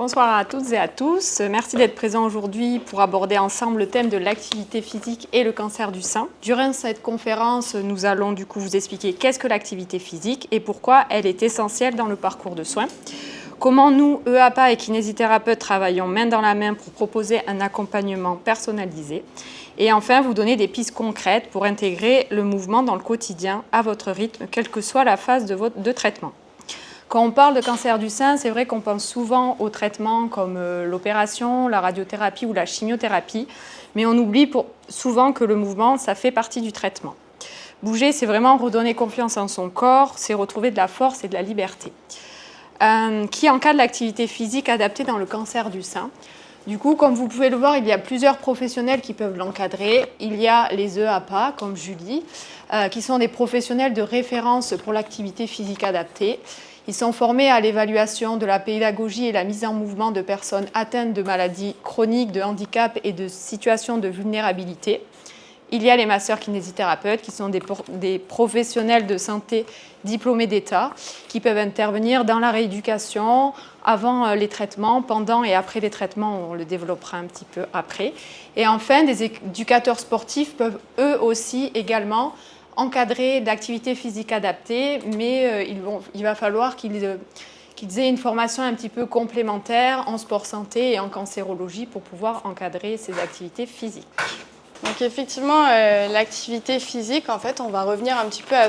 Bonsoir à toutes et à tous. Merci d'être présents aujourd'hui pour aborder ensemble le thème de l'activité physique et le cancer du sein. Durant cette conférence, nous allons du coup vous expliquer qu'est-ce que l'activité physique et pourquoi elle est essentielle dans le parcours de soins. Comment nous, EAPA et kinésithérapeutes, travaillons main dans la main pour proposer un accompagnement personnalisé. Et enfin, vous donner des pistes concrètes pour intégrer le mouvement dans le quotidien à votre rythme, quelle que soit la phase de traitement. Quand on parle de cancer du sein, c'est vrai qu'on pense souvent aux traitements comme l'opération, la radiothérapie ou la chimiothérapie, mais on oublie souvent que le mouvement, ça fait partie du traitement. Bouger, c'est vraiment redonner confiance en son corps, c'est retrouver de la force et de la liberté. Qui encadre l'activité physique adaptée dans le cancer du sein. Du coup, comme vous pouvez le voir, il y a plusieurs professionnels qui peuvent l'encadrer. Il y a les EAPA, comme Julie, qui sont des professionnels de référence pour l'activité physique adaptée. Ils sont formés à l'évaluation de la pédagogie et la mise en mouvement de personnes atteintes de maladies chroniques, de handicap et de situations de vulnérabilité. Il y a les masseurs kinésithérapeutes qui sont des professionnels de santé diplômés d'État qui peuvent intervenir dans la rééducation, avant les traitements, pendant et après les traitements, on le développera un petit peu après. Et enfin, des éducateurs sportifs peuvent eux aussi également encadrer d'activités physiques adaptées, mais il va falloir qu'ils aient une formation un petit peu complémentaire en sport santé et en cancérologie pour pouvoir encadrer ces activités physiques. Donc effectivement, l'activité physique, en fait, on va revenir un petit peu à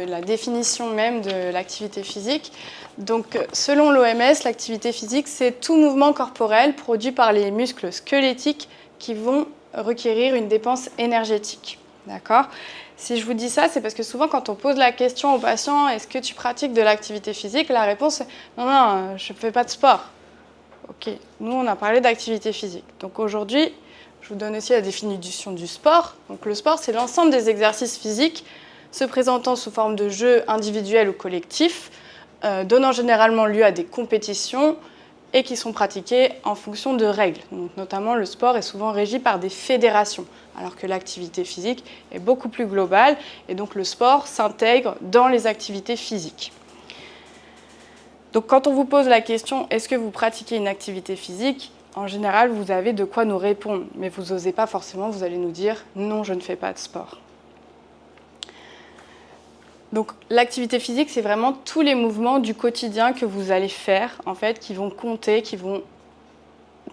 la définition même de l'activité physique. Donc selon l'OMS, l'activité physique, c'est tout mouvement corporel produit par les muscles squelettiques qui vont requérir une dépense énergétique. D'accord ? Si je vous dis ça, c'est parce que souvent, quand on pose la question aux patients, est-ce que tu pratiques de l'activité physique ? La réponse est non, je ne fais pas de sport. Ok, nous, on a parlé d'activité physique. Donc aujourd'hui, je vous donne aussi la définition du sport. Donc le sport, c'est l'ensemble des exercices physiques se présentant sous forme de jeux individuels ou collectifs, donnant généralement lieu à des compétitions et qui sont pratiqués en fonction de règles. Donc, notamment, le sport est souvent régi par des fédérations, alors que l'activité physique est beaucoup plus globale, et donc le sport s'intègre dans les activités physiques. Donc, quand on vous pose la question « Est-ce que vous pratiquez une activité physique ?» En général, vous avez de quoi nous répondre, mais vous n'osez pas forcément, vous allez nous dire « Non, je ne fais pas de sport ». Donc l'activité physique, c'est vraiment tous les mouvements du quotidien que vous allez faire, en fait, qui vont compter, qui vont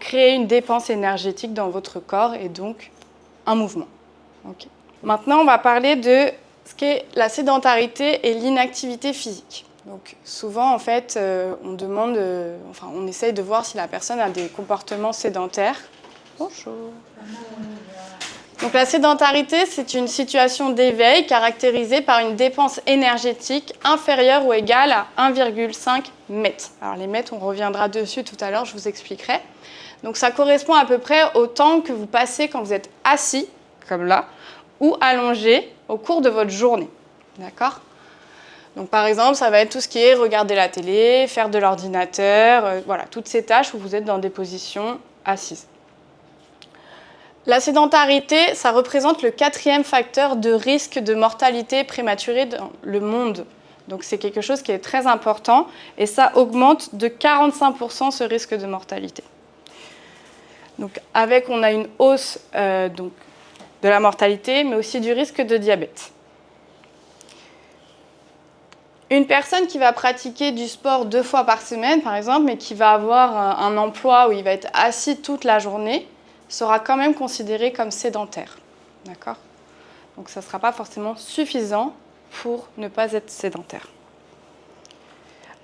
créer une dépense énergétique dans votre corps et donc un mouvement. Okay. Maintenant, on va parler de ce qu'est la sédentarité et l'inactivité physique. Donc souvent, en fait, on essaye de voir si la personne a des comportements sédentaires. Bonjour. Donc la sédentarité, c'est une situation d'éveil caractérisée par une dépense énergétique inférieure ou égale à 1,5 mètres. Alors les mètres, on reviendra dessus tout à l'heure, je vous expliquerai. Donc ça correspond à peu près au temps que vous passez quand vous êtes assis, comme là, ou allongé au cours de votre journée. D'accord ? Donc par exemple, ça va être tout ce qui est regarder la télé, faire de l'ordinateur, voilà, toutes ces tâches où vous êtes dans des positions assises. La sédentarité, ça représente le 4e facteur de risque de mortalité prématurée dans le monde. Donc c'est quelque chose qui est très important et ça augmente de 45% ce risque de mortalité. Donc on a une hausse de la mortalité, mais aussi du risque de diabète. Une personne qui va pratiquer du sport 2 fois par semaine, par exemple, mais qui va avoir un emploi où il va être assis toute la journée, sera quand même considéré comme sédentaire. D'accord ? Donc ça ne sera pas forcément suffisant pour ne pas être sédentaire.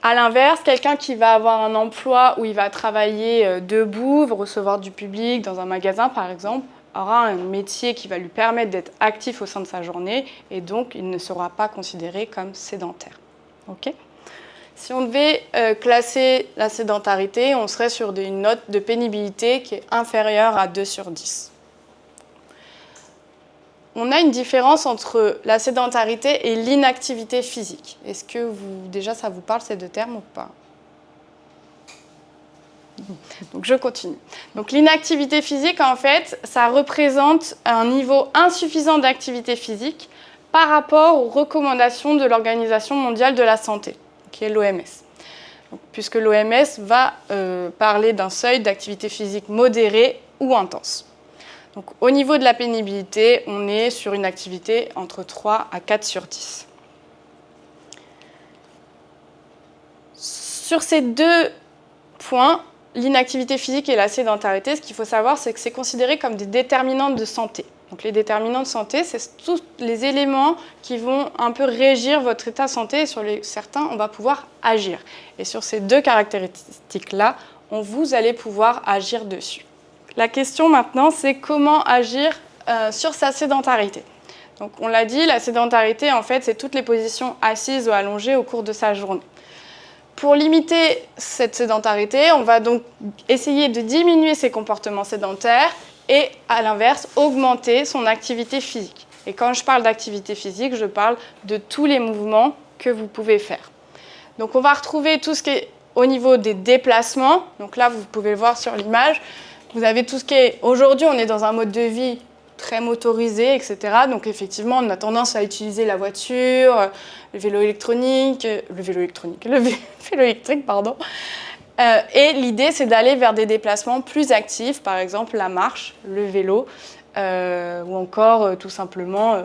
A l'inverse, quelqu'un qui va avoir un emploi où il va travailler debout, recevoir du public dans un magasin par exemple, aura un métier qui va lui permettre d'être actif au sein de sa journée et donc il ne sera pas considéré comme sédentaire. Okay ? Si on devait classer la sédentarité, on serait sur une note de pénibilité qui est inférieure à 2 sur 10. On a une différence entre la sédentarité et l'inactivité physique. Est-ce que déjà ça vous parle ces 2 termes ou pas ? Donc je continue. Donc l'inactivité physique, en fait, ça représente un niveau insuffisant d'activité physique par rapport aux recommandations de l'Organisation mondiale de la santé, qui est l'OMS. puisque l'OMS va parler d'un seuil d'activité physique modérée ou intense. Donc, au niveau de la pénibilité, on est sur une activité entre 3 à 4 sur 10. Sur ces deux points, l'inactivité physique et la sédentarité, ce qu'il faut savoir, c'est que c'est considéré comme des déterminantes de santé. Donc les déterminants de santé, c'est tous les éléments qui vont un peu régir votre état de santé et sur certains, on va pouvoir agir. Et sur ces deux caractéristiques-là, vous allez pouvoir agir dessus. La question maintenant, c'est comment agir sur sa sédentarité. Donc on l'a dit, la sédentarité, en fait, c'est toutes les positions assises ou allongées au cours de sa journée. Pour limiter cette sédentarité, on va donc essayer de diminuer ses comportements sédentaires et, à l'inverse, augmenter son activité physique. Et quand je parle d'activité physique, je parle de tous les mouvements que vous pouvez faire. Donc on va retrouver tout ce qui est au niveau des déplacements. Donc là, vous pouvez le voir sur l'image. Vous avez tout ce qui est... Aujourd'hui, on est dans un mode de vie très motorisé, etc. Donc effectivement, on a tendance à utiliser la voiture, le vélo électrique, pardon. Et l'idée, c'est d'aller vers des déplacements plus actifs, par exemple la marche, le vélo, ou encore tout simplement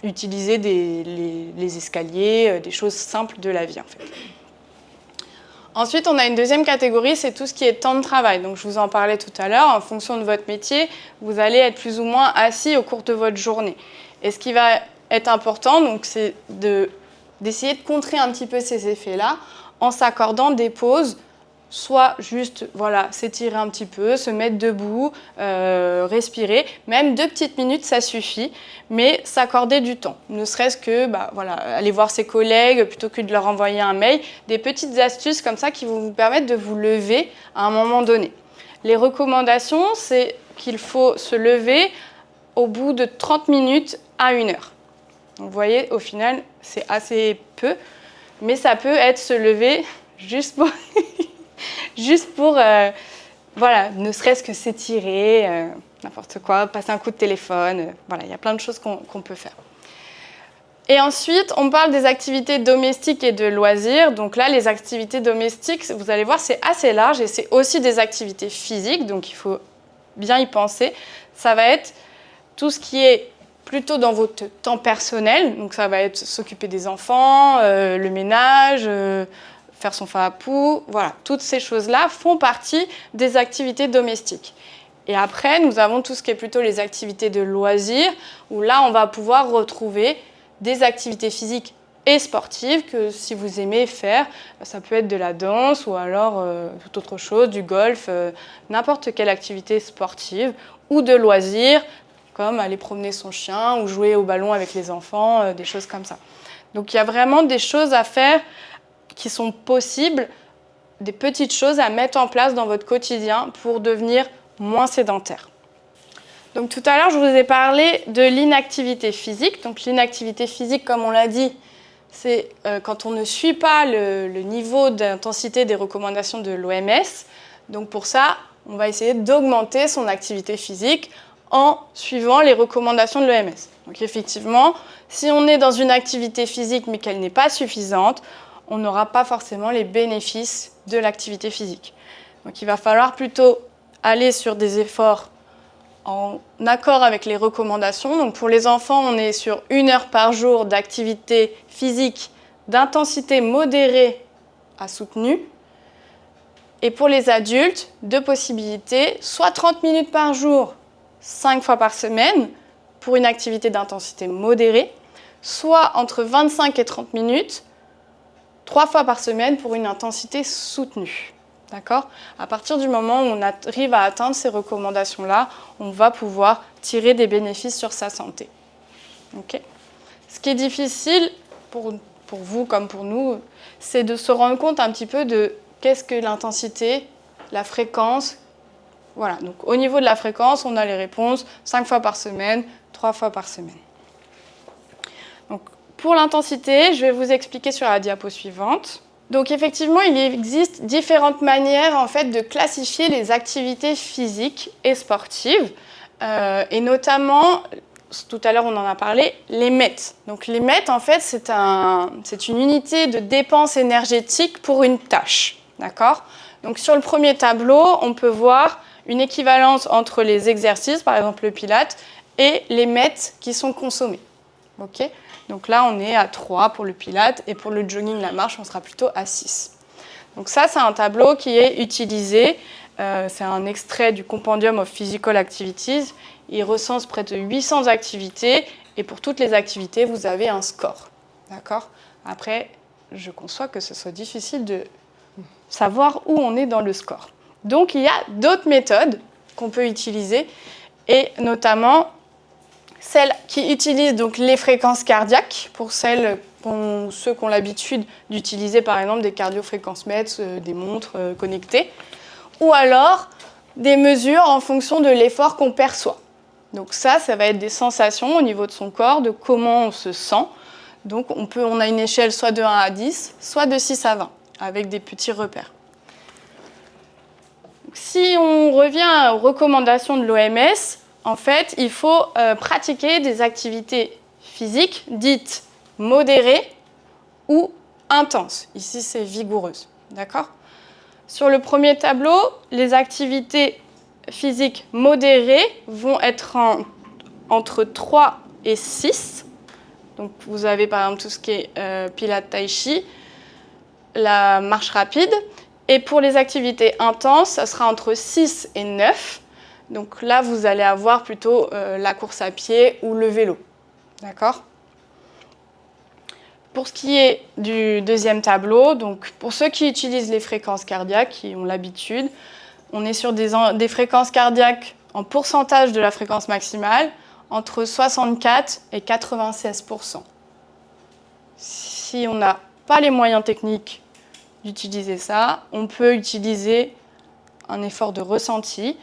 utiliser les escaliers, des choses simples de la vie en fait. Ensuite, on a une deuxième catégorie, c'est tout ce qui est temps de travail. Donc, je vous en parlais tout à l'heure, en fonction de votre métier, vous allez être plus ou moins assis au cours de votre journée. Et ce qui va être important, donc, c'est d'essayer de contrer un petit peu ces effets-là en s'accordant des pauses, soit juste s'étirer un petit peu, se mettre debout, respirer. Même 2 petites minutes, ça suffit, mais s'accorder du temps. Ne serait-ce que aller voir ses collègues plutôt que de leur envoyer un mail. Des petites astuces comme ça qui vont vous permettre de vous lever à un moment donné. Les recommandations, c'est qu'il faut se lever au bout de 30 minutes à 1 heure. Donc, vous voyez, au final, c'est assez peu, mais ça peut être se lever juste pour... ne serait-ce que s'étirer, n'importe quoi, passer un coup de téléphone, il y a plein de choses qu'on peut faire. Et ensuite, on parle des activités domestiques et de loisirs. Donc là, les activités domestiques, vous allez voir, c'est assez large et c'est aussi des activités physiques, donc il faut bien y penser. Ça va être tout ce qui est plutôt dans votre temps personnel, donc ça va être s'occuper des enfants, le ménage, faire son fapou, toutes ces choses-là font partie des activités domestiques. Et après, nous avons tout ce qui est plutôt les activités de loisirs, où là, on va pouvoir retrouver des activités physiques et sportives que si vous aimez faire, ça peut être de la danse ou alors toute autre chose, du golf, n'importe quelle activité sportive ou de loisirs, comme aller promener son chien ou jouer au ballon avec les enfants, des choses comme ça. Donc il y a vraiment des choses à faire qui sont possibles, des petites choses à mettre en place dans votre quotidien pour devenir moins sédentaire. Donc tout à l'heure, je vous ai parlé de l'inactivité physique. Donc l'inactivité physique, comme on l'a dit, c'est quand on ne suit pas le niveau d'intensité des recommandations de l'OMS. Donc pour ça, on va essayer d'augmenter son activité physique en suivant les recommandations de l'OMS. Donc effectivement, si on est dans une activité physique mais qu'elle n'est pas suffisante, on n'aura pas forcément les bénéfices de l'activité physique. Donc il va falloir plutôt aller sur des efforts en accord avec les recommandations. Donc pour les enfants, on est sur 1 heure par jour d'activité physique d'intensité modérée à soutenue. Et pour les adultes, 2 possibilités, soit 30 minutes par jour, 5 fois par semaine, pour une activité d'intensité modérée, soit entre 25 et 30 minutes, 3 fois par semaine pour une intensité soutenue. D'accord ? À partir du moment où on arrive à atteindre ces recommandations-là, on va pouvoir tirer des bénéfices sur sa santé. Okay ? Ce qui est difficile pour vous comme pour nous, c'est de se rendre compte un petit peu de qu'est-ce que l'intensité, la fréquence. Voilà, donc au niveau de la fréquence, on a les réponses 5 fois par semaine, 3 fois par semaine. Donc, pour l'intensité, je vais vous expliquer sur la diapo suivante. Donc effectivement, il existe différentes manières en fait, de classifier les activités physiques et sportives, et notamment tout à l'heure on en a parlé, les mètres. Donc les mètres, en fait, c'est une unité de dépense énergétique pour une tâche. D'accord ? Donc sur le premier tableau, on peut voir une équivalence entre les exercices, par exemple le Pilates, et les mètres qui sont consommés. Okay ? Donc là, on est à 3 pour le Pilates, et pour le jogging, la marche, on sera plutôt à 6. Donc ça, c'est un tableau qui est utilisé. C'est un extrait du Compendium of Physical Activities. Il recense près de 800 activités, et pour toutes les activités, vous avez un score. D'accord ? Après, je conçois que ce soit difficile de savoir où on est dans le score. Donc, il y a d'autres méthodes qu'on peut utiliser, et notamment celles qui utilisent donc les fréquences cardiaques, pour ceux qui ont l'habitude d'utiliser par exemple des cardiofréquencemètres, des montres connectées, ou alors des mesures en fonction de l'effort qu'on perçoit. Donc ça va être des sensations au niveau de son corps, de comment on se sent. Donc on a une échelle soit de 1 à 10, soit de 6 à 20, avec des petits repères. Si on revient aux recommandations de l'OMS, en fait, il faut pratiquer des activités physiques dites modérées ou intenses. Ici, c'est vigoureuse. D'accord ? Sur le premier tableau, les activités physiques modérées vont être entre 3 et 6. Donc, vous avez par exemple tout ce qui est Pilates Tai Chi, la marche rapide. Et pour les activités intenses, ça sera entre 6 et 9. Donc là, vous allez avoir plutôt la course à pied ou le vélo. D'accord ? Pour ce qui est du deuxième tableau, donc pour ceux qui utilisent les fréquences cardiaques, qui ont l'habitude, on est sur des fréquences cardiaques en pourcentage de la fréquence maximale, entre 64 et 96%. Si on n'a pas les moyens techniques d'utiliser ça, on peut utiliser un effort de ressenti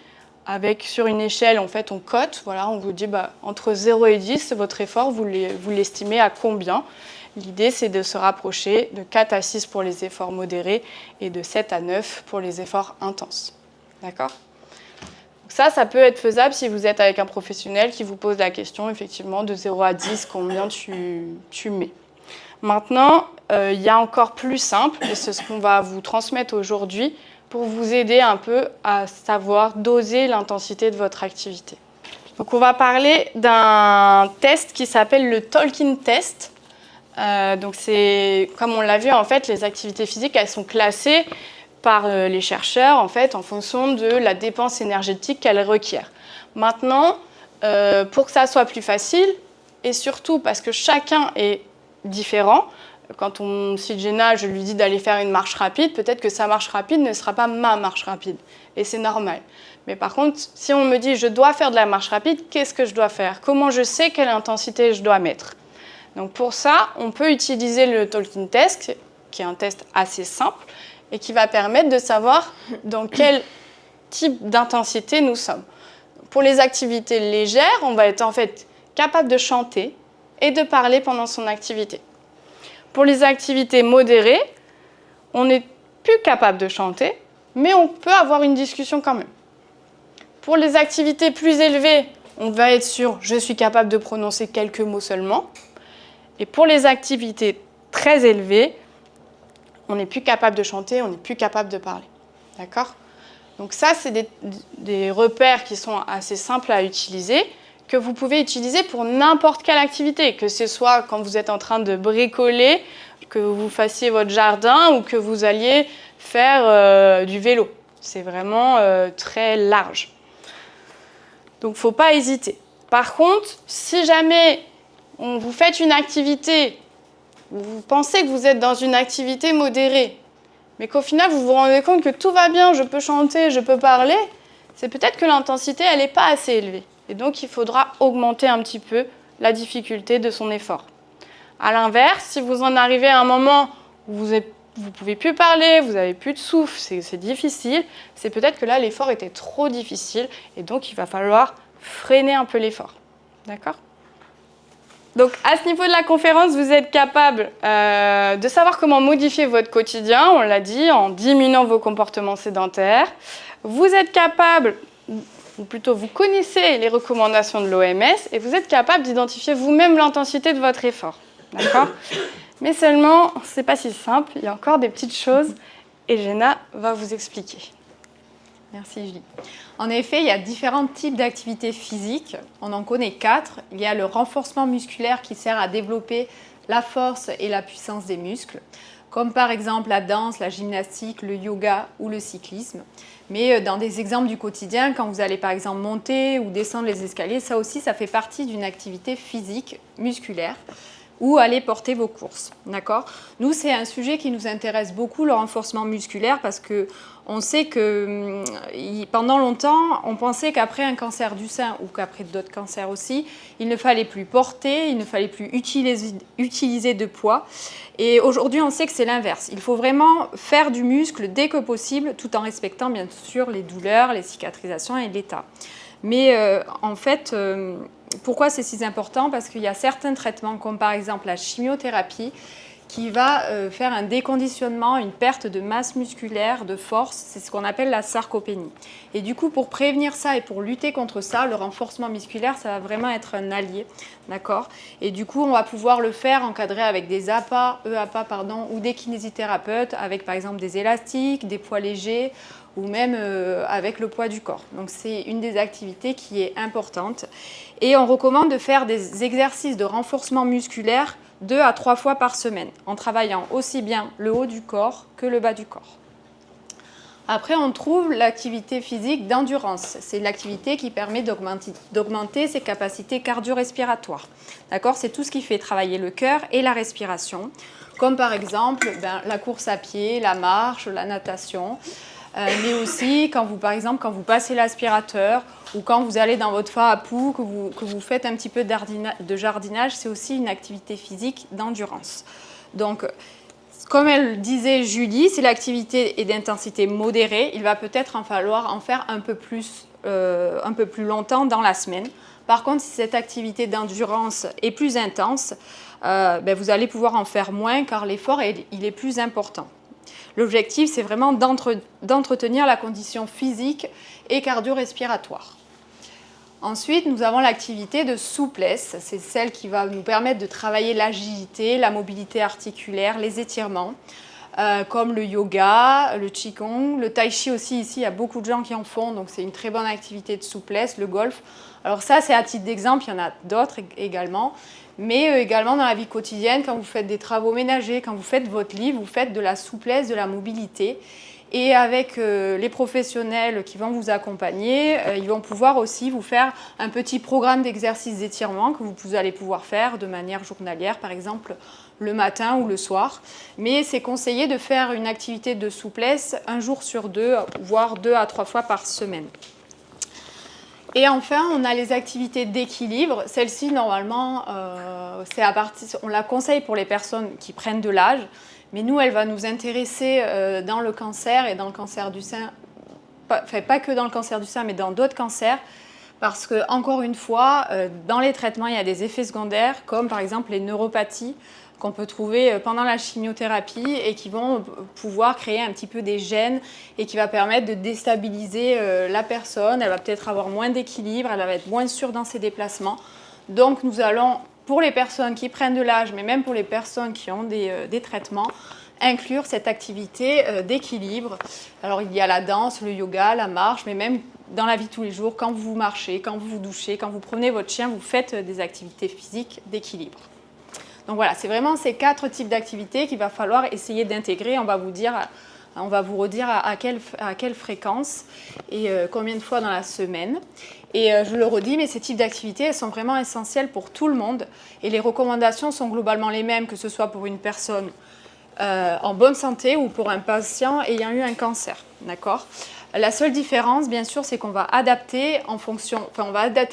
avec, sur une échelle, en fait, on cote, voilà, on vous dit entre 0 et 10, votre effort, vous l'estimez à combien. L'idée, c'est de se rapprocher de 4 à 6 pour les efforts modérés et de 7 à 9 pour les efforts intenses. D'accord ? Donc ça peut être faisable si vous êtes avec un professionnel qui vous pose la question, effectivement, de 0 à 10, combien tu mets. Maintenant, il y a encore plus simple, et c'est ce qu'on va vous transmettre aujourd'hui, pour vous aider un peu à savoir doser l'intensité de votre activité. Donc on va parler d'un test qui s'appelle le Tolkien Test. Donc c'est, comme on l'a vu, en fait, les activités physiques, elles sont classées par les chercheurs en fait, en fonction de la dépense énergétique qu'elles requièrent. Maintenant, pour que ça soit plus facile, et surtout parce que chacun est différent, quand on cite Jenna, je lui dis d'aller faire une marche rapide, peut-être que sa marche rapide ne sera pas ma marche rapide, et c'est normal. Mais par contre, si on me dit je dois faire de la marche rapide, qu'est-ce que je dois faire ? Comment je sais quelle intensité je dois mettre ? Donc pour ça, on peut utiliser le Tolkien Test, qui est un test assez simple, et qui va permettre de savoir dans quel type d'intensité nous sommes. Pour les activités légères, on va être en fait capable de chanter et de parler pendant son activité. Pour les activités modérées, on n'est plus capable de chanter, mais on peut avoir une discussion quand même. Pour les activités plus élevées, on va être sûr, je suis capable de prononcer quelques mots seulement. Et pour les activités très élevées, on n'est plus capable de chanter, on n'est plus capable de parler. D'accord ? Donc ça, c'est des repères qui sont assez simples à utiliser, que vous pouvez utiliser pour n'importe quelle activité, que ce soit quand vous êtes en train de bricoler, que vous fassiez votre jardin ou que vous alliez faire du vélo. C'est vraiment très large. Donc, il ne faut pas hésiter. Par contre, si jamais vous faites une activité, vous pensez que vous êtes dans une activité modérée, mais qu'au final, vous vous rendez compte que tout va bien, je peux chanter, je peux parler, c'est peut-être que l'intensité, elle n'est pas assez élevée. Et donc, il faudra augmenter un petit peu la difficulté de son effort. À l'inverse, si vous en arrivez à un moment où vous ne pouvez plus parler, vous n'avez plus de souffle, c'est difficile, c'est peut-être que là, l'effort était trop difficile et donc il va falloir freiner un peu l'effort. D'accord ? Donc, à ce niveau de la conférence, vous êtes capable de savoir comment modifier votre quotidien, on l'a dit, en diminuant vos comportements sédentaires. Vous êtes capable ou plutôt vous connaissez les recommandations de l'OMS et vous êtes capable d'identifier vous-même l'intensité de votre effort. D'accord? Mais seulement, c'est pas si simple, il y a encore des petites choses et Jenna va vous expliquer. Merci Julie. En effet, il y a différents types d'activités physiques. On en connaît 4. Il y a le renforcement musculaire qui sert à développer la force et la puissance des muscles, comme par exemple la danse, la gymnastique, le yoga ou le cyclisme. Mais dans des exemples du quotidien, quand vous allez par exemple monter ou descendre les escaliers, ça aussi, ça fait partie d'une activité physique musculaire ou aller porter vos courses. D'accord ? Nous, c'est un sujet qui nous intéresse beaucoup, le renforcement musculaire, parce que on sait que pendant longtemps, on pensait qu'après un cancer du sein ou qu'après d'autres cancers aussi, il ne fallait plus porter, il ne fallait plus utiliser de poids. Et aujourd'hui, on sait que c'est l'inverse. Il faut vraiment faire du muscle dès que possible, tout en respectant bien sûr les douleurs, les cicatrisations et l'état. Mais en fait, pourquoi c'est si important ? Parce qu'il y a certains traitements, comme par exemple la chimiothérapie, qui va faire un déconditionnement, une perte de masse musculaire, de force. C'est ce qu'on appelle la sarcopénie. Et du coup, pour prévenir ça et pour lutter contre ça, le renforcement musculaire, ça va vraiment être un allié. D'accord ? Et du coup, on va pouvoir le faire encadré avec des EAPA, ou des kinésithérapeutes, avec par exemple des élastiques, des poids légers, ou même avec le poids du corps. Donc c'est une des activités qui est importante. Et on recommande de faire des exercices de renforcement musculaire 2 à 3 fois par semaine, en travaillant aussi bien le haut du corps que le bas du corps. Après, on trouve l'activité physique d'endurance. C'est l'activité qui permet d'augmenter ses capacités cardio-respiratoires. D'accord ? C'est tout ce qui fait travailler le cœur et la respiration, comme par exemple la course à pied, la marche, la natation. Mais aussi quand vous passez l'aspirateur ou quand vous allez dans votre phare à poux, que vous faites un petit peu de jardinage, c'est aussi une activité physique d'endurance. Donc, comme elle disait Julie, si l'activité est d'intensité modérée, il va peut-être en falloir en faire un peu plus longtemps dans la semaine. Par contre, si cette activité d'endurance est plus intense, vous allez pouvoir en faire moins car l'effort il est plus important. L'objectif, c'est vraiment d'entretenir la condition physique et cardio-respiratoire. Ensuite, nous avons l'activité de souplesse. C'est celle qui va nous permettre de travailler l'agilité, la mobilité articulaire, les étirements, comme le yoga, le qigong, le tai chi aussi. Ici, il y a beaucoup de gens qui en font, donc c'est une très bonne activité de souplesse, le golf. Alors ça, c'est à titre d'exemple, il y en a d'autres également. Mais également dans la vie quotidienne, quand vous faites des travaux ménagers, quand vous faites votre lit, vous faites de la souplesse, de la mobilité. Et avec les professionnels qui vont vous accompagner, ils vont pouvoir aussi vous faire un petit programme d'exercices d'étirement que vous allez pouvoir faire de manière journalière, par exemple le matin ou le soir. Mais c'est conseillé de faire une activité de souplesse un jour sur 2, voire 2 à 3 fois par semaine. Et enfin, on a les activités d'équilibre. Celle-ci, normalement, on la conseille pour les personnes qui prennent de l'âge. Mais nous, elle va nous intéresser dans le cancer et dans le cancer du sein. Pas que dans le cancer du sein, mais dans d'autres cancers. Parce que, encore une fois, dans les traitements, il y a des effets secondaires, comme par exemple les neuropathies qu'on peut trouver pendant la chimiothérapie et qui vont pouvoir créer un petit peu des gènes et qui va permettre de déstabiliser la personne. Elle va peut-être avoir moins d'équilibre, elle va être moins sûre dans ses déplacements. Donc nous allons, pour les personnes qui prennent de l'âge, mais même pour les personnes qui ont des traitements, inclure cette activité d'équilibre. Alors il y a la danse, le yoga, la marche, mais même dans la vie de tous les jours, quand vous marchez, quand vous vous douchez, quand vous promenez votre chien, vous faites des activités physiques d'équilibre. Donc voilà, c'est vraiment ces 4 types d'activités qu'il va falloir essayer d'intégrer. On va vous redire à quelle fréquence et combien de fois dans la semaine. Et je le redis, mais ces types d'activités, elles sont vraiment essentielles pour tout le monde. Et les recommandations sont globalement les mêmes, que ce soit pour une personne en bonne santé ou pour un patient ayant eu un cancer. D'accord ? La seule différence, bien sûr, c'est qu'on va adapter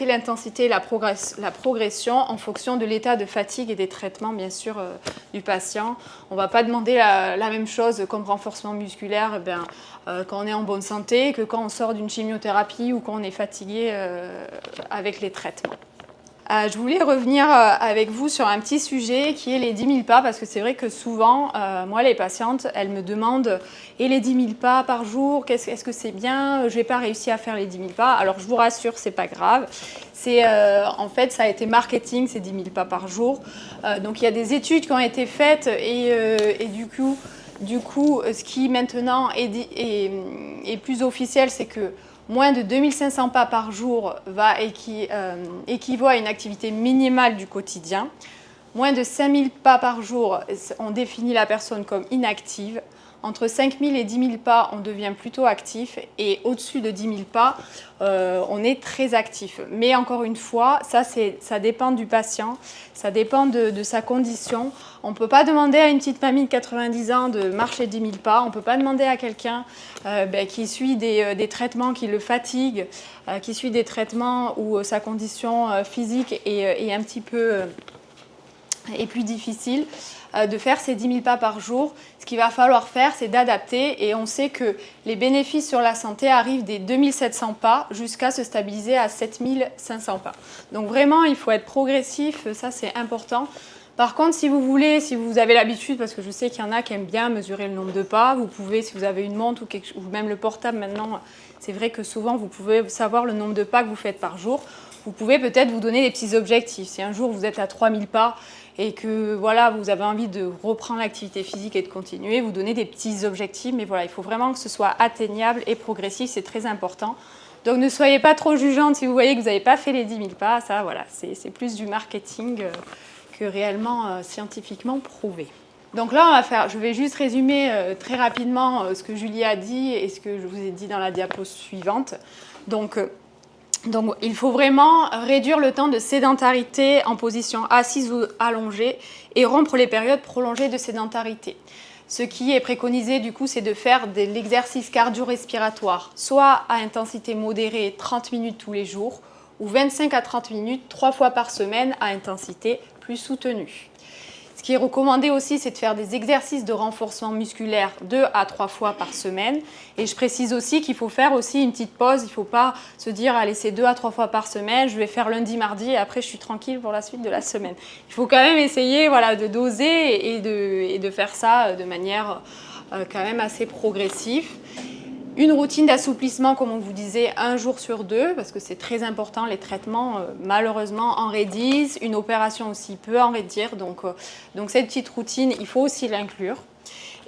l'intensité et la progression en fonction de l'état de fatigue et des traitements, bien sûr, du patient. On ne va pas demander la même chose comme renforcement musculaire quand on est en bonne santé que quand on sort d'une chimiothérapie ou quand on est fatigué avec les traitements. Je voulais revenir avec vous sur un petit sujet qui est les 10 000 pas, parce que c'est vrai que souvent, moi, les patientes, elles me demandent « Et les 10 000 pas par jour, est-ce que c'est bien? Je n'ai pas réussi à faire les 10 000 pas. » Alors, je vous rassure, c'est pas grave. En fait, ça a été marketing, ces 10 000 pas par jour. Donc, il y a des études qui ont été faites et du coup, ce qui maintenant est plus officiel, c'est que moins de 2500 pas par jour équivaut à une activité minimale du quotidien. Moins de 5000 pas par jour, on définit la personne comme inactive. Entre 5000 et 10 000 pas, on devient plutôt actif. Et au-dessus de 10 000 pas, on est très actif. Mais encore une fois, ça dépend du patient, ça dépend de sa condition. On ne peut pas demander à une petite mamie de 90 ans de marcher 10 000 pas. On ne peut pas demander à quelqu'un qui suit des traitements qui le fatiguent, qui suit des traitements où sa condition physique est un petit peu plus difficile, de faire ces 10 000 pas par jour. Ce qu'il va falloir faire, c'est d'adapter, et on sait que les bénéfices sur la santé arrivent des 2700 pas jusqu'à se stabiliser à 7500 pas. Donc vraiment, il faut être progressif, ça c'est important. Par contre, si vous avez l'habitude, parce que je sais qu'il y en a qui aiment bien mesurer le nombre de pas, vous pouvez, si vous avez une montre ou même le portable maintenant, c'est vrai que souvent vous pouvez savoir le nombre de pas que vous faites par jour. Vous pouvez peut-être vous donner des petits objectifs. Si un jour vous êtes à 3000 pas et que voilà, vous avez envie de reprendre l'activité physique et de continuer, vous donnez des petits objectifs, mais voilà, il faut vraiment que ce soit atteignable et progressif, c'est très important. Donc ne soyez pas trop jugeante si vous voyez que vous n'avez pas fait les 10 000 pas, ça voilà, c'est plus du marketing que réellement scientifiquement prouvé. Donc là, je vais juste résumer très rapidement ce que Julie a dit et ce que je vous ai dit dans la diapo suivante. Donc, il faut vraiment réduire le temps de sédentarité en position assise ou allongée et rompre les périodes prolongées de sédentarité. Ce qui est préconisé, du coup, c'est de faire de l'exercice cardio-respiratoire, soit à intensité modérée, 30 minutes tous les jours, ou 25 à 30 minutes, 3 fois par semaine, à intensité plus soutenue. Ce qui est recommandé aussi, c'est de faire des exercices de renforcement musculaire 2 à 3 fois par semaine. Et je précise aussi qu'il faut faire aussi une petite pause. Il ne faut pas se dire, allez, c'est 2 à 3 fois par semaine, je vais faire lundi, mardi, et après je suis tranquille pour la suite de la semaine. Il faut quand même essayer de doser et de faire ça de manière quand même assez progressive. Une routine d'assouplissement, comme on vous disait, 1 jour sur 2, parce que c'est très important, les traitements malheureusement enraidissent, une opération aussi peut enraidir, donc cette petite routine, il faut aussi l'inclure.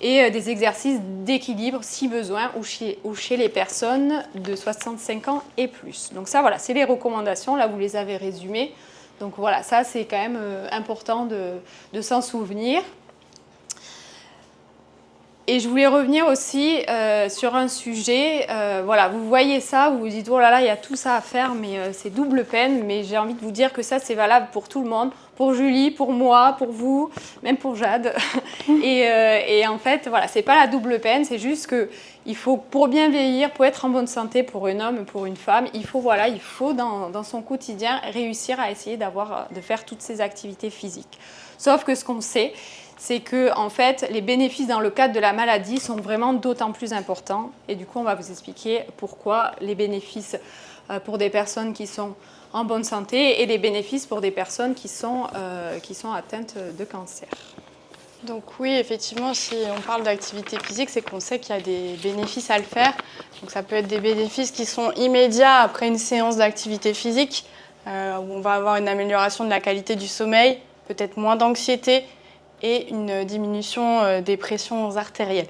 Et des exercices d'équilibre si besoin, ou chez les personnes de 65 ans et plus. Donc ça, voilà, c'est les recommandations, là vous les avez résumées. Donc voilà, ça c'est quand même important de s'en souvenir. Et je voulais revenir aussi sur un sujet, voilà, vous voyez ça, vous vous dites, oh là là, il y a tout ça à faire, mais c'est double peine, mais j'ai envie de vous dire que ça, c'est valable pour tout le monde, pour Julie, pour moi, pour vous, même pour Jade. Et en fait, voilà, c'est pas la double peine, c'est juste que il faut, pour bien vieillir, pour être en bonne santé, pour un homme, pour une femme, il faut dans son quotidien réussir à essayer de faire toutes ces activités physiques. Sauf que ce qu'on sait, c'est que en fait, les bénéfices dans le cadre de la maladie sont vraiment d'autant plus importants. Et du coup, on va vous expliquer pourquoi les bénéfices pour des personnes qui sont en bonne santé et les bénéfices pour des personnes qui sont atteintes de cancer. Donc oui, effectivement, si on parle d'activité physique, c'est qu'on sait qu'il y a des bénéfices à le faire. Donc ça peut être des bénéfices qui sont immédiats après une séance d'activité physique, où on va avoir une amélioration de la qualité du sommeil, peut-être moins d'anxiété, et une diminution des pressions artérielles.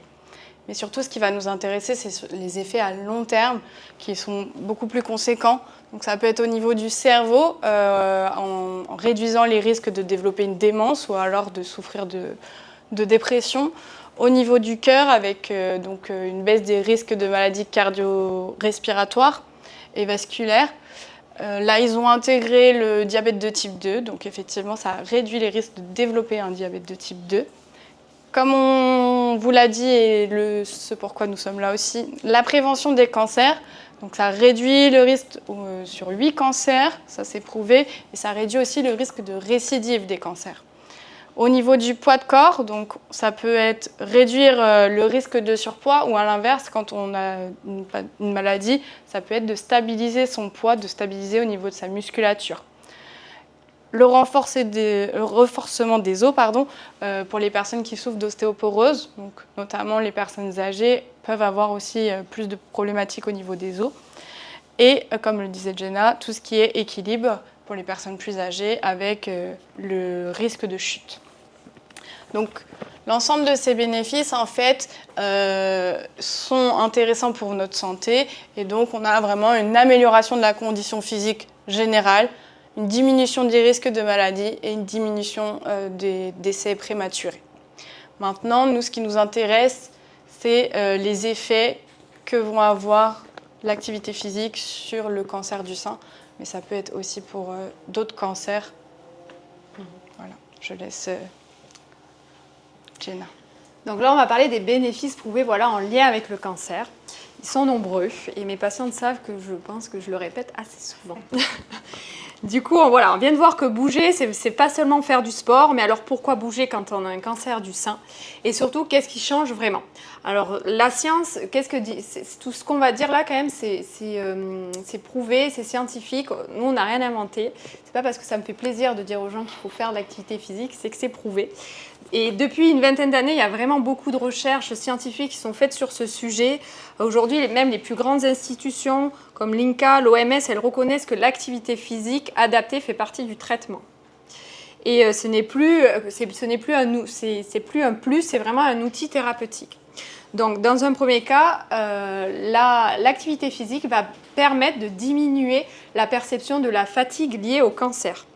Mais surtout, ce qui va nous intéresser, c'est les effets à long terme qui sont beaucoup plus conséquents. Donc ça peut être au niveau du cerveau, en réduisant les risques de développer une démence ou alors de souffrir de dépression. Au niveau du cœur, avec une baisse des risques de maladies cardio-respiratoires et vasculaires. Là, ils ont intégré le diabète de type 2, donc effectivement, ça réduit les risques de développer un diabète de type 2. Comme on vous l'a dit, et ce pourquoi nous sommes là aussi, la prévention des cancers, donc ça réduit le risque sur 8 cancers, ça c'est prouvé, et ça réduit aussi le risque de récidive des cancers. Au niveau du poids de corps, donc ça peut être réduire le risque de surpoids ou à l'inverse, quand on a une maladie, ça peut être de stabiliser son poids, de stabiliser au niveau de sa musculature. le renforcement des os pour les personnes qui souffrent d'ostéoporose, donc notamment les personnes âgées peuvent avoir aussi plus de problématiques au niveau des os. Et comme le disait Jenna, tout ce qui est équilibre pour les personnes plus âgées avec le risque de chute. Donc l'ensemble de ces bénéfices en fait sont intéressants pour notre santé et donc on a vraiment une amélioration de la condition physique générale, une diminution des risques de maladie et une diminution des décès prématurés. Maintenant, nous, ce qui nous intéresse, c'est les effets que vont avoir l'activité physique sur le cancer du sein, mais ça peut être aussi pour d'autres cancers. Voilà, je laisse Jenna. Donc là, on va parler des bénéfices prouvés en lien avec le cancer. Ils sont nombreux et mes patientes savent que je pense que je le répète assez souvent. Du coup, on vient de voir que bouger, c'est pas seulement faire du sport, mais alors pourquoi bouger quand on a un cancer du sein? Et surtout, qu'est-ce qui change vraiment? Alors, la science, qu'est-ce que dit? Tout ce qu'on va dire là, quand même, c'est prouvé, c'est scientifique. Nous, on n'a rien inventé. C'est pas parce que ça me fait plaisir de dire aux gens qu'il faut faire de l'activité physique, c'est que c'est prouvé. Et depuis une vingtaine d'années, il y a vraiment beaucoup de recherches scientifiques qui sont faites sur ce sujet. Aujourd'hui, même les plus grandes institutions comme l'INCA, l'OMS, elles reconnaissent que l'activité physique adaptée fait partie du traitement. Et ce n'est plus un plus, c'est vraiment un outil thérapeutique. Donc, dans un premier cas, l'activité physique va permettre de diminuer la perception de la fatigue liée au cancer.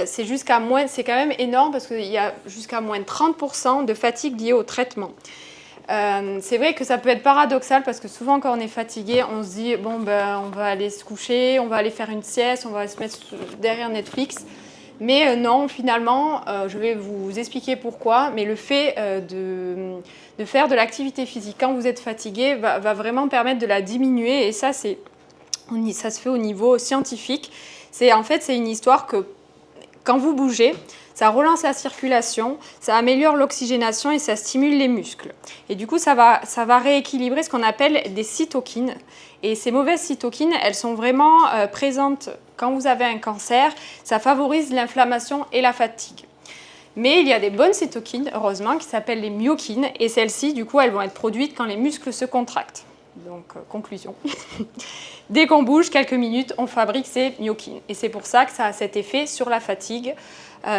C'est quand même énorme parce qu'il y a jusqu'à moins de 30% de fatigue liée au traitement. C'est vrai que ça peut être paradoxal parce que souvent quand on est fatigué, on se dit on va aller se coucher, on va aller faire une sieste, on va se mettre derrière Netflix. Mais non, finalement, je vais vous expliquer pourquoi, mais le fait de faire de l'activité physique quand vous êtes fatigué va vraiment permettre de la diminuer et ça se fait au niveau scientifique. C'est une histoire que quand vous bougez, ça relance la circulation, ça améliore l'oxygénation et ça stimule les muscles. Et du coup, ça va rééquilibrer ce qu'on appelle des cytokines. Et ces mauvaises cytokines, elles sont vraiment présentes quand vous avez un cancer. Ça favorise l'inflammation et la fatigue. Mais il y a des bonnes cytokines, heureusement, qui s'appellent les myokines. Et celles-ci, du coup, elles vont être produites quand les muscles se contractent. Donc, conclusion. Dès qu'on bouge quelques minutes, on fabrique ces myokines. Et c'est pour ça que ça a cet effet sur la fatigue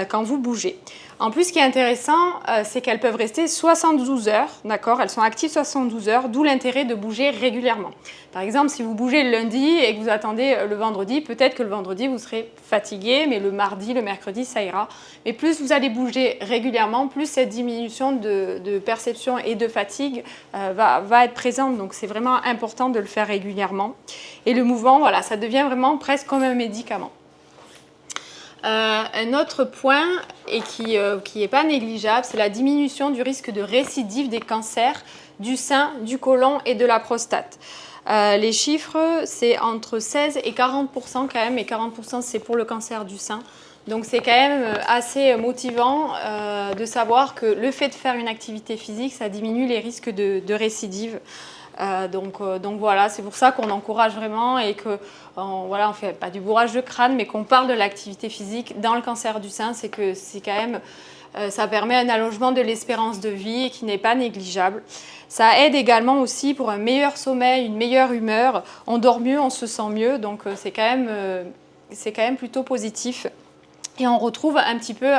quand vous bougez. En plus, ce qui est intéressant, c'est qu'elles peuvent rester 72 heures, d'accord? Elles sont actives 72 heures, d'où l'intérêt de bouger régulièrement. Par exemple, si vous bougez le lundi et que vous attendez le vendredi, peut-être que le vendredi, vous serez fatigué, mais le mardi, le mercredi, ça ira. Mais plus vous allez bouger régulièrement, plus cette diminution de perception et de fatigue va être présente. Donc, c'est vraiment important de le faire régulièrement. Et le mouvement, ça devient vraiment presque comme un médicament. Un autre point, et qui n'est pas négligeable, c'est la diminution du risque de récidive des cancers du sein, du côlon et de la prostate. Les chiffres, c'est entre 16 et 40% quand même, et 40% c'est pour le cancer du sein. Donc c'est quand même assez motivant de savoir que le fait de faire une activité physique, ça diminue les risques de récidive. Donc voilà, c'est pour ça qu'on encourage vraiment et qu'on ne fait pas du bourrage de crâne, mais qu'on parle de l'activité physique dans le cancer du sein, c'est que c'est quand même, ça permet un allongement de l'espérance de vie qui n'est pas négligeable. Ça aide également aussi pour un meilleur sommeil, une meilleure humeur. On dort mieux, on se sent mieux, donc c'est quand même plutôt positif. Et on retrouve un petit peu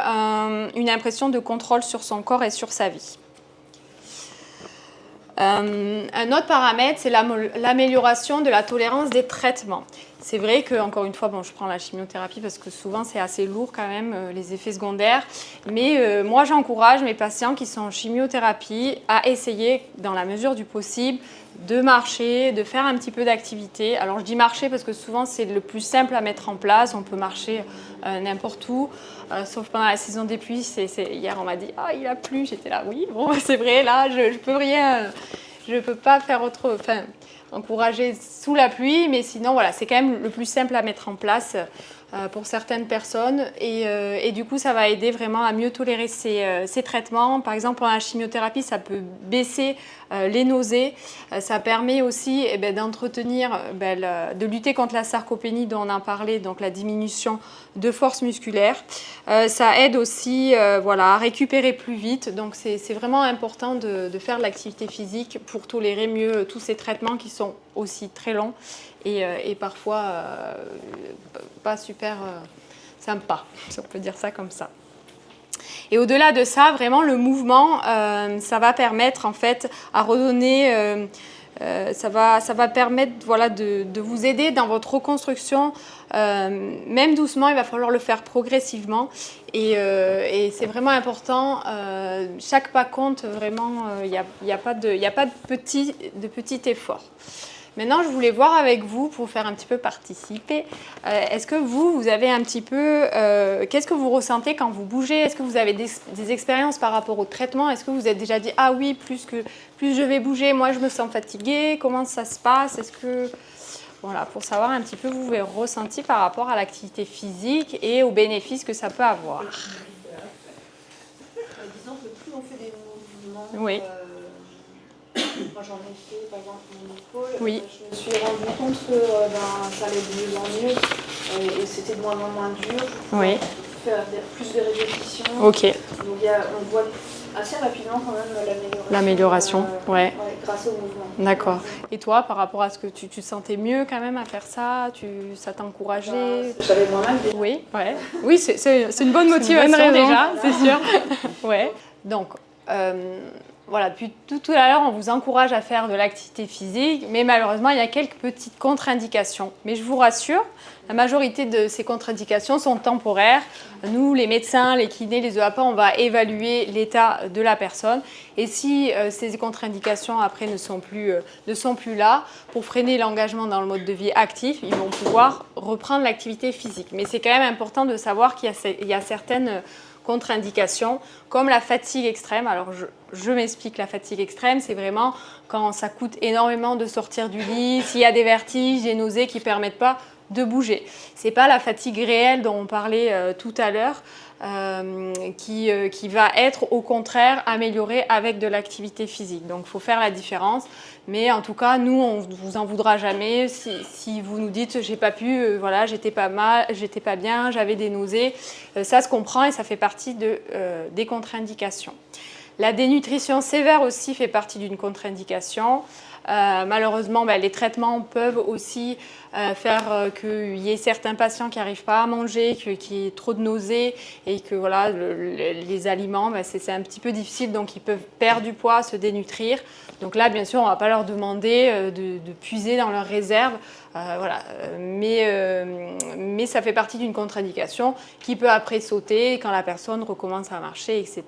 une impression de contrôle sur son corps et sur sa vie. Un autre paramètre, c'est l'amélioration de la tolérance des traitements. C'est vrai que, encore une fois, je prends la chimiothérapie parce que souvent c'est assez lourd quand même, les effets secondaires. Mais moi, j'encourage mes patients qui sont en chimiothérapie à essayer, dans la mesure du possible, de marcher, de faire un petit peu d'activité. Alors je dis marcher parce que souvent c'est le plus simple à mettre en place. On peut marcher n'importe où, sauf pendant la saison des pluies. Hier on m'a dit « Ah, il a plu », j'étais là « Oui, bon, c'est vrai, là je peux rien, je peux pas faire autre... » encourager sous la pluie, mais sinon voilà, c'est quand même le plus simple à mettre en place. pour certaines personnes et du coup ça va aider vraiment à mieux tolérer ces traitements. Par exemple pendant la chimiothérapie ça peut baisser les nausées, ça permet aussi d'entretenir, de lutter contre la sarcopénie dont on a parlé, donc la diminution de force musculaire. Ça aide aussi à récupérer plus vite, donc c'est vraiment important de faire de l'activité physique pour tolérer mieux tous ces traitements qui sont aussi très longs et parfois pas super sympa, si on peut dire ça comme ça. Et au-delà de ça, vraiment le mouvement, ça va permettre en fait à redonner, ça va permettre de vous aider dans votre reconstruction, même doucement, il va falloir le faire progressivement et c'est vraiment important, chaque pas compte vraiment, il n'y a pas de petit effort. Maintenant, je voulais voir avec vous, pour faire un petit peu participer, est-ce que vous avez un petit peu, qu'est-ce que vous ressentez quand vous bougez? Est-ce que vous avez des expériences par rapport au traitement? Est-ce que vous êtes déjà dit, ah oui, plus je vais bouger, moi je me sens fatiguée? Comment ça se passe? Est-ce que, voilà, pour savoir un petit peu vos ressentis par rapport à l'activité physique et aux bénéfices que ça peut avoir. Disons que plus on fait des mouvements, Oui. Moi j'en ai fait par exemple mon épaule, Oui. je me suis rendu compte que ça allait de mieux en mieux et c'était de moins en moins dur. Oui. Faire plus de répétitions. Ok. Donc on voit assez rapidement quand même l'amélioration. Ouais. Grâce au mouvement. D'accord. Et toi, par rapport à ce que tu te sentais mieux quand même à faire ça, ça t'encourageait? J'avais moins mal déjà. Oui, ouais. Oui, c'est une bonne motivation déjà, c'est sûr. Ouais. Donc, voilà, depuis tout à l'heure, on vous encourage à faire de l'activité physique, mais malheureusement, il y a quelques petites contre-indications. Mais je vous rassure, la majorité de ces contre-indications sont temporaires. Nous, les médecins, les kinés, les EAPA, on va évaluer l'état de la personne. Et si ces contre-indications, après, ne sont plus là, pour freiner l'engagement dans le mode de vie actif, ils vont pouvoir reprendre l'activité physique. Mais c'est quand même important de savoir qu'il y a certaines contre-indications, comme la fatigue extrême. Alors, je m'explique, la fatigue extrême, c'est vraiment quand ça coûte énormément de sortir du lit, s'il y a des vertiges, des nausées qui ne permettent pas de bouger. Ce n'est pas la fatigue réelle dont on parlait tout à l'heure, qui va être au contraire améliorée avec de l'activité physique. Donc, il faut faire la différence. Mais en tout cas, nous, on ne vous en voudra jamais si vous nous dites « j'ai pas pu, voilà, j'étais pas mal, j'étais pas bien, j'avais des nausées ». Ça se comprend et ça fait partie des contre-indications. La dénutrition sévère aussi fait partie d'une contre-indication. Malheureusement, les traitements peuvent aussi faire qu'il y ait certains patients qui n'arrivent pas à manger, qu'il y ait trop de nausées et que voilà, les aliments, c'est un petit peu difficile, donc ils peuvent perdre du poids, se dénutrir. Donc là, bien sûr, on ne va pas leur demander de puiser dans leurs réserves, voilà. Mais ça fait partie d'une contre-indication qui peut après sauter quand la personne recommence à marcher, etc.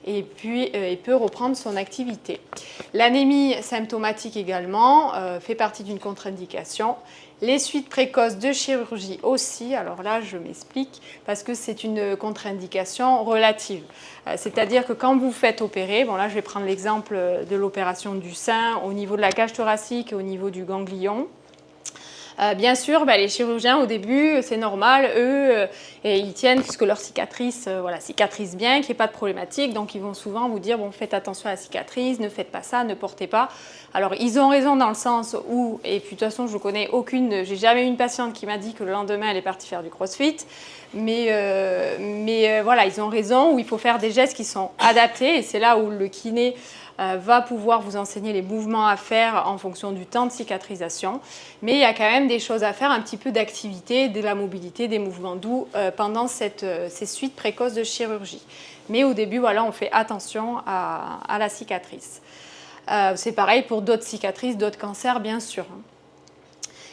Et puis, il peut reprendre son activité. L'anémie symptomatique également fait partie d'une contre-indication. Les suites précoces de chirurgie aussi, alors là je m'explique, parce que c'est une contre-indication relative. C'est-à-dire que quand vous faites opérer, bon là je vais prendre l'exemple de l'opération du sein au niveau de la cage thoracique et au niveau du ganglion. Bien sûr, les chirurgiens au début, c'est normal, eux, ils tiennent puisque leur cicatrice cicatrise bien, qu'il n'y ait pas de problématique, donc ils vont souvent vous dire, bon, faites attention à la cicatrice, ne faites pas ça, ne portez pas. Alors, ils ont raison dans le sens où, et puis de toute façon, je connais j'ai jamais eu une patiente qui m'a dit que le lendemain, elle est partie faire du crossfit, mais voilà, ils ont raison, où il faut faire des gestes qui sont adaptés, et c'est là où le kiné va pouvoir vous enseigner les mouvements à faire en fonction du temps de cicatrisation. Mais il y a quand même des choses à faire, un petit peu d'activité, de la mobilité, des mouvements doux pendant ces suites précoces de chirurgie. Mais au début, voilà, on fait attention à la cicatrice. C'est pareil pour d'autres cicatrices, d'autres cancers, bien sûr.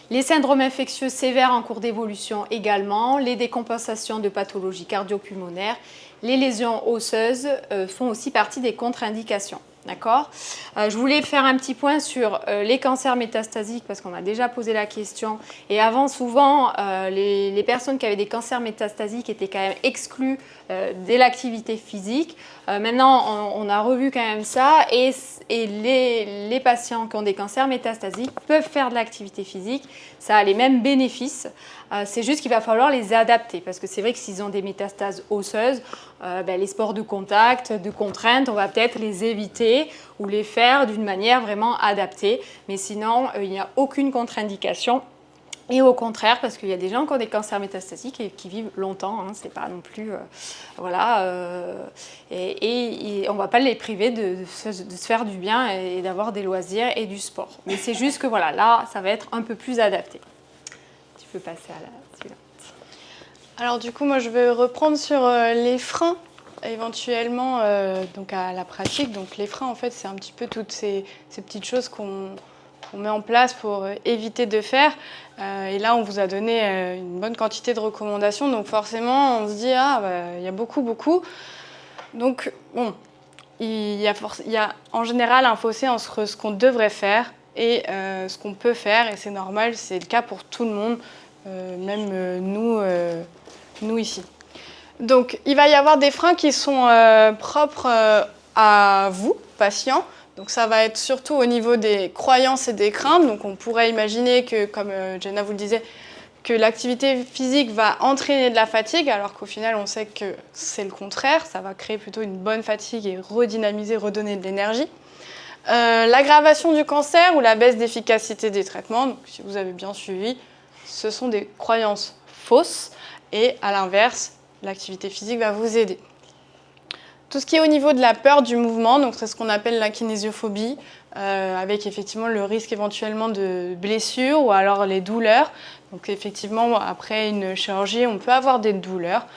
Les syndromes infectieux sévères en cours d'évolution également, les décompensations de pathologies cardio-pulmonaires, les lésions osseuses font aussi partie des contre-indications. D'accord. Je voulais faire un petit point sur les cancers métastasiques parce qu'on m'a déjà posé la question. Et avant, souvent, les personnes qui avaient des cancers métastasiques étaient quand même exclues de l'activité physique. Maintenant, on a revu quand même ça et les patients qui ont des cancers métastasiques peuvent faire de l'activité physique. Ça a les mêmes bénéfices. C'est juste qu'il va falloir les adapter parce que c'est vrai que s'ils ont des métastases osseuses, les sports de contact, de contrainte, on va peut-être les éviter ou les faire d'une manière vraiment adaptée. Mais sinon, il n'y a aucune contre-indication. Et au contraire, parce qu'il y a des gens qui ont des cancers métastatiques et qui vivent longtemps, hein, c'est pas non plus... et on ne va pas les priver de se faire du bien et d'avoir des loisirs et du sport. Mais c'est juste que voilà, là, ça va être un peu plus adapté. Tu peux passer à la suivante. Alors du coup, moi je vais reprendre sur les freins éventuellement donc à la pratique. Donc les freins, en fait, c'est un petit peu toutes ces petites choses qu'on met en place pour éviter de faire. Et là, on vous a donné une bonne quantité de recommandations. Donc forcément, on se dit, il y a beaucoup. Donc bon, il y a en général un fossé entre ce qu'on devrait faire et ce qu'on peut faire. Et c'est normal, c'est le cas pour tout le monde, même nous ici. Donc, il va y avoir des freins qui sont propres à vous, patients. Donc, ça va être surtout au niveau des croyances et des craintes. Donc, on pourrait imaginer que, comme Jenna vous le disait, que l'activité physique va entraîner de la fatigue, alors qu'au final, on sait que c'est le contraire. Ça va créer plutôt une bonne fatigue et redynamiser, redonner de l'énergie. L'aggravation du cancer ou la baisse d'efficacité des traitements, donc, si vous avez bien suivi, ce sont des croyances fausses. Et à l'inverse, l'activité physique va vous aider. Tout ce qui est au niveau de la peur du mouvement, donc c'est ce qu'on appelle la kinésiophobie, avec effectivement le risque éventuellement de blessures ou alors les douleurs. Donc effectivement, après une chirurgie, on peut avoir des douleurs,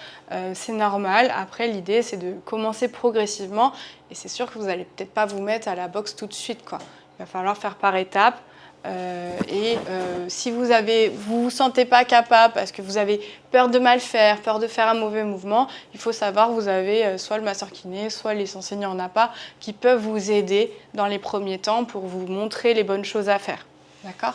c'est normal. Après, l'idée, c'est de commencer progressivement et c'est sûr que vous n'allez peut-être pas vous mettre à la boxe tout de suite, quoi. Il va falloir faire par étapes. Si vous vous sentez pas capable parce que vous avez peur de mal faire, peur de faire un mauvais mouvement, il faut savoir que vous avez soit le masseur kiné, soit les enseignants en APA qui peuvent vous aider dans les premiers temps pour vous montrer les bonnes choses à faire. D'accord ?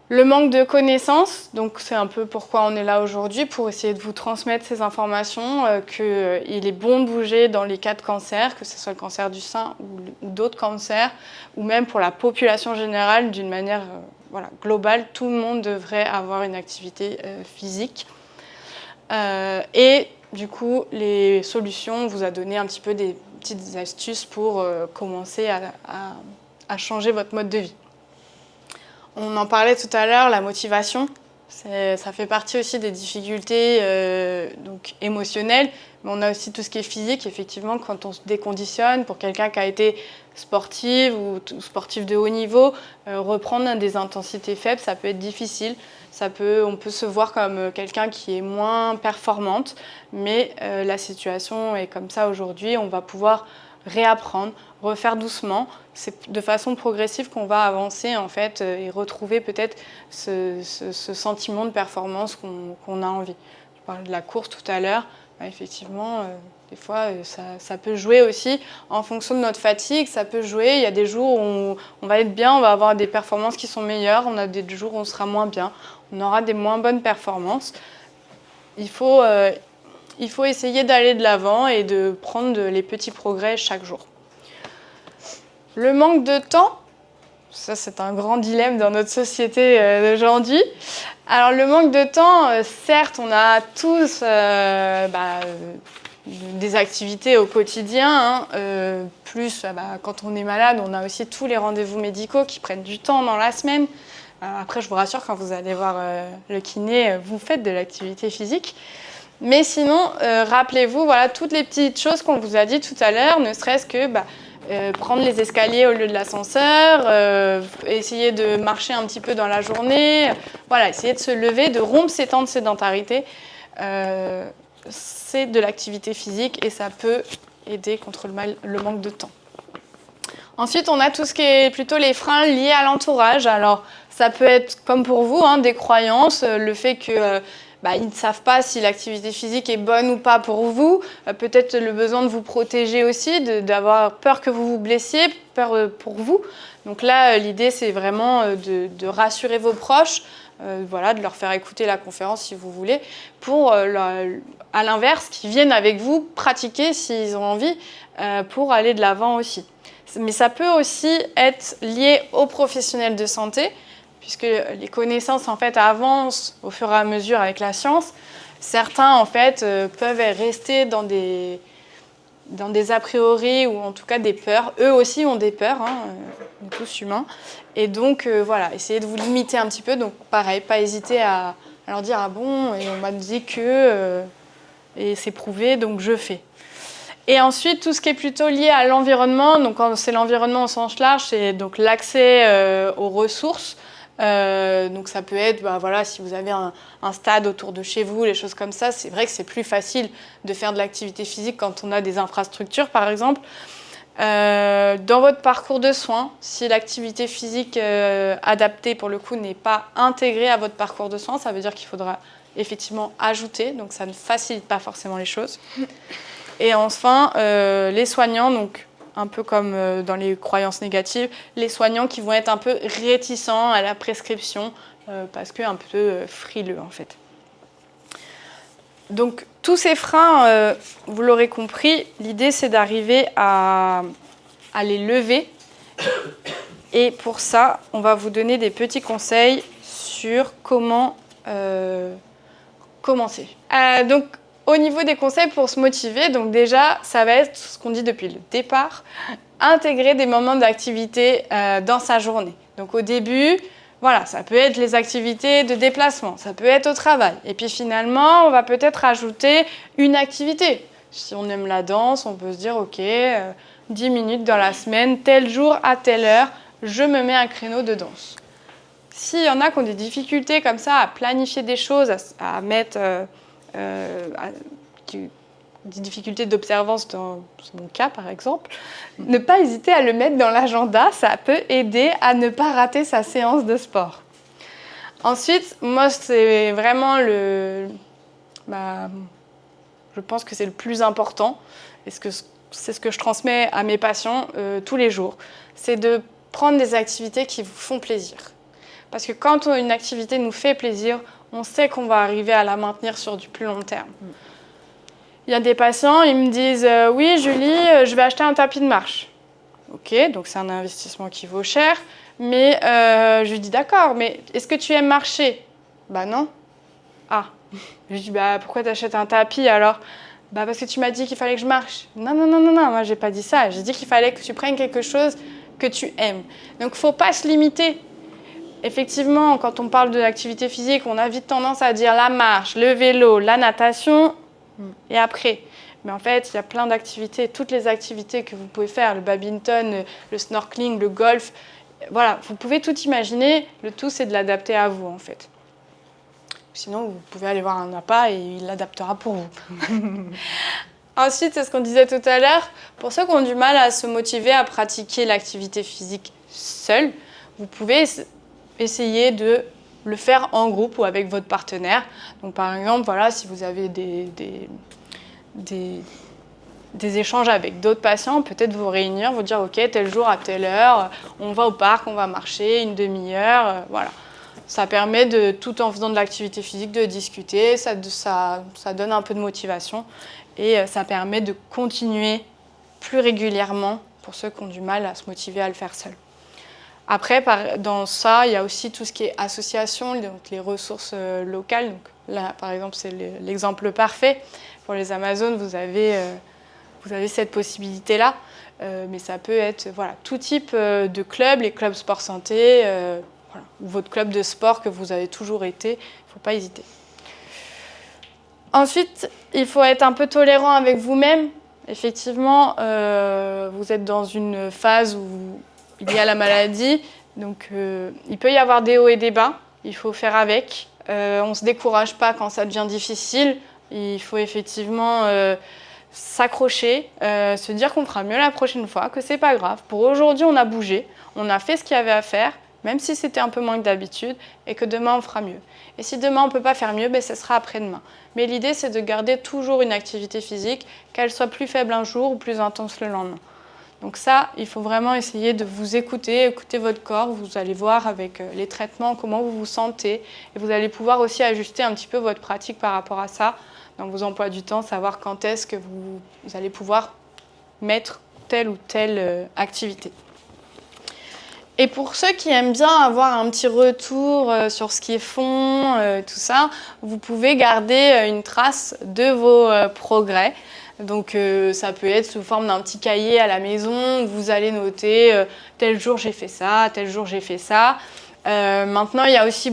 Le manque de connaissances, donc c'est un peu pourquoi on est là aujourd'hui, pour essayer de vous transmettre ces informations, qu'il est bon de bouger dans les cas de cancer, que ce soit le cancer du sein ou d'autres cancers, ou même pour la population générale, d'une manière globale, tout le monde devrait avoir une activité physique. Et du coup, les solutions, on vous a donné un petit peu des petites astuces pour commencer à changer votre mode de vie. On en parlait tout à l'heure, la motivation, ça fait partie aussi des difficultés donc émotionnelles, mais on a aussi tout ce qui est physique. Effectivement, quand on se déconditionne, pour quelqu'un qui a été sportif ou sportif de haut niveau, reprendre des intensités faibles, ça peut être difficile. On peut se voir comme quelqu'un qui est moins performante, mais la situation est comme ça aujourd'hui. On va pouvoir réapprendre, refaire doucement. C'est de façon progressive qu'on va avancer en fait et retrouver peut-être ce sentiment de performance qu'on a envie. Je parlais de la course tout à l'heure. Effectivement, des fois, ça peut jouer aussi en fonction de notre fatigue. Ça peut jouer. Il y a des jours où on va être bien, on va avoir des performances qui sont meilleures. On a des jours où on sera moins bien. On aura des moins bonnes performances. Il faut essayer d'aller de l'avant et de prendre les petits progrès chaque jour. Le manque de temps, ça c'est un grand dilemme dans notre société d'aujourd'hui. Alors le manque de temps, certes on a tous des activités au quotidien, plus quand on est malade, on a aussi tous les rendez-vous médicaux qui prennent du temps dans la semaine. Après je vous rassure, quand vous allez voir le kiné, vous faites de l'activité physique. Mais sinon, rappelez-vous, voilà, toutes les petites choses qu'on vous a dit tout à l'heure, ne serait-ce que prendre les escaliers au lieu de l'ascenseur, essayer de marcher un petit peu dans la journée, essayer de se lever, de rompre ces temps de sédentarité. C'est de l'activité physique et ça peut aider contre le manque de temps. Ensuite, on a tout ce qui est plutôt les freins liés à l'entourage. Alors, ça peut être, comme pour vous, des croyances, le fait que ils ne savent pas si l'activité physique est bonne ou pas pour vous. Peut-être le besoin de vous protéger aussi, d'avoir peur que vous vous blessiez, peur pour vous. Donc là, l'idée, c'est vraiment de rassurer vos proches, de leur faire écouter la conférence si vous voulez, pour, à l'inverse, qu'ils viennent avec vous pratiquer s'ils ont envie, pour aller de l'avant aussi. Mais ça peut aussi être lié aux professionnels de santé, puisque les connaissances en fait avancent au fur et à mesure avec la science. Certains en fait peuvent rester dans des a priori ou en tout cas des peurs. Eux aussi ont des peurs, on est tous humains. Et donc essayez de vous limiter un petit peu. Donc pareil, pas hésiter à leur dire ah bon, et on m'a dit que et c'est prouvé donc je fais. Et ensuite, tout ce qui est plutôt lié à l'environnement, donc quand c'est l'environnement au sens large, c'est donc l'accès aux ressources. Donc ça peut être, si vous avez un stade autour de chez vous, les choses comme ça, c'est vrai que c'est plus facile de faire de l'activité physique quand on a des infrastructures, par exemple. Dans votre parcours de soins, si l'activité physique adaptée, pour le coup, n'est pas intégrée à votre parcours de soins, ça veut dire qu'il faudra effectivement ajouter, donc ça ne facilite pas forcément les choses. Et enfin, les soignants, donc un peu comme dans les croyances négatives, les soignants qui vont être un peu réticents à la prescription parce qu'un peu frileux en fait. Donc tous ces freins, vous l'aurez compris, l'idée c'est d'arriver à les lever. Et pour ça, on va vous donner des petits conseils sur comment commencer. Donc au niveau des conseils pour se motiver, donc déjà, ça va être ce qu'on dit depuis le départ, intégrer des moments d'activité dans sa journée. Donc au début, ça peut être les activités de déplacement, ça peut être au travail. Et puis finalement, on va peut-être ajouter une activité. Si on aime la danse, on peut se dire, ok, 10 minutes dans la semaine, tel jour à telle heure, je me mets un créneau de danse. S'il y en a qui ont des difficultés comme ça à planifier des choses, à mettre... des difficultés d'observance dans mon cas par exemple, ne pas hésiter à le mettre dans l'agenda, ça peut aider à ne pas rater sa séance de sport. Ensuite, moi c'est vraiment je pense que c'est le plus important et c'est ce que je transmets à mes patients tous les jours, c'est de prendre des activités qui vous font plaisir. Parce que quand une activité nous fait plaisir, on sait qu'on va arriver à la maintenir sur du plus long terme. Il y a des patients, ils me disent « Oui, Julie, je vais acheter un tapis de marche. » Ok, donc c'est un investissement qui vaut cher, mais je lui dis « D'accord, mais est-ce que tu aimes marcher ?» Bah non. Ah. Je lui dis « Pourquoi tu achètes un tapis alors ?» Parce que tu m'as dit qu'il fallait que je marche. Non, moi j'ai pas dit ça. J'ai dit qu'il fallait que tu prennes quelque chose que tu aimes. Donc il ne faut pas se limiter. Effectivement, quand on parle de l'activité physique, on a vite tendance à dire la marche, le vélo, la natation, et après. Mais en fait, il y a plein d'activités, toutes les activités que vous pouvez faire, le badminton, le snorkeling, le golf, vous pouvez tout imaginer, le tout c'est de l'adapter à vous en fait. Sinon, vous pouvez aller voir un APA et il l'adaptera pour vous. Ensuite, c'est ce qu'on disait tout à l'heure, pour ceux qui ont du mal à se motiver à pratiquer l'activité physique seul, vous pouvez essayer de le faire en groupe ou avec votre partenaire. Donc par exemple, si vous avez des échanges avec d'autres patients, peut-être vous réunir, vous dire ok, tel jour à telle heure, on va au parc, on va marcher une demi-heure, Ça permet tout en faisant de l'activité physique, de discuter, ça donne un peu de motivation et ça permet de continuer plus régulièrement pour ceux qui ont du mal à se motiver à le faire seul. Après, dans ça, il y a aussi tout ce qui est association, donc les ressources locales. Donc là, par exemple, c'est l'exemple parfait. Pour les Amazones, vous avez cette possibilité-là. Mais ça peut être tout type de club, les clubs sport santé, ou votre club de sport que vous avez toujours été. Il ne faut pas hésiter. Ensuite, il faut être un peu tolérant avec vous-même. Effectivement, vous êtes dans une phase où il y a la maladie, donc il peut y avoir des hauts et des bas, il faut faire avec. On ne se décourage pas quand ça devient difficile, il faut effectivement s'accrocher, se dire qu'on fera mieux la prochaine fois, que c'est pas grave. Pour aujourd'hui, on a bougé, on a fait ce qu'il y avait à faire, même si c'était un peu moins que d'habitude, et que demain on fera mieux. Et si demain on ne peut pas faire mieux, ce sera après-demain. Mais l'idée, c'est de garder toujours une activité physique, qu'elle soit plus faible un jour ou plus intense le lendemain. Donc ça, il faut vraiment essayer de vous écouter votre corps. Vous allez voir avec les traitements comment vous vous sentez. Et vous allez pouvoir aussi ajuster un petit peu votre pratique par rapport à ça, dans vos emplois du temps, savoir quand est-ce que vous allez pouvoir mettre telle ou telle activité. Et pour ceux qui aiment bien avoir un petit retour sur ce qu'ils font, tout ça, vous pouvez garder une trace de vos progrès. Donc ça peut être sous forme d'un petit cahier à la maison où vous allez noter tel jour j'ai fait ça, tel jour j'ai fait ça. Maintenant, il y a aussi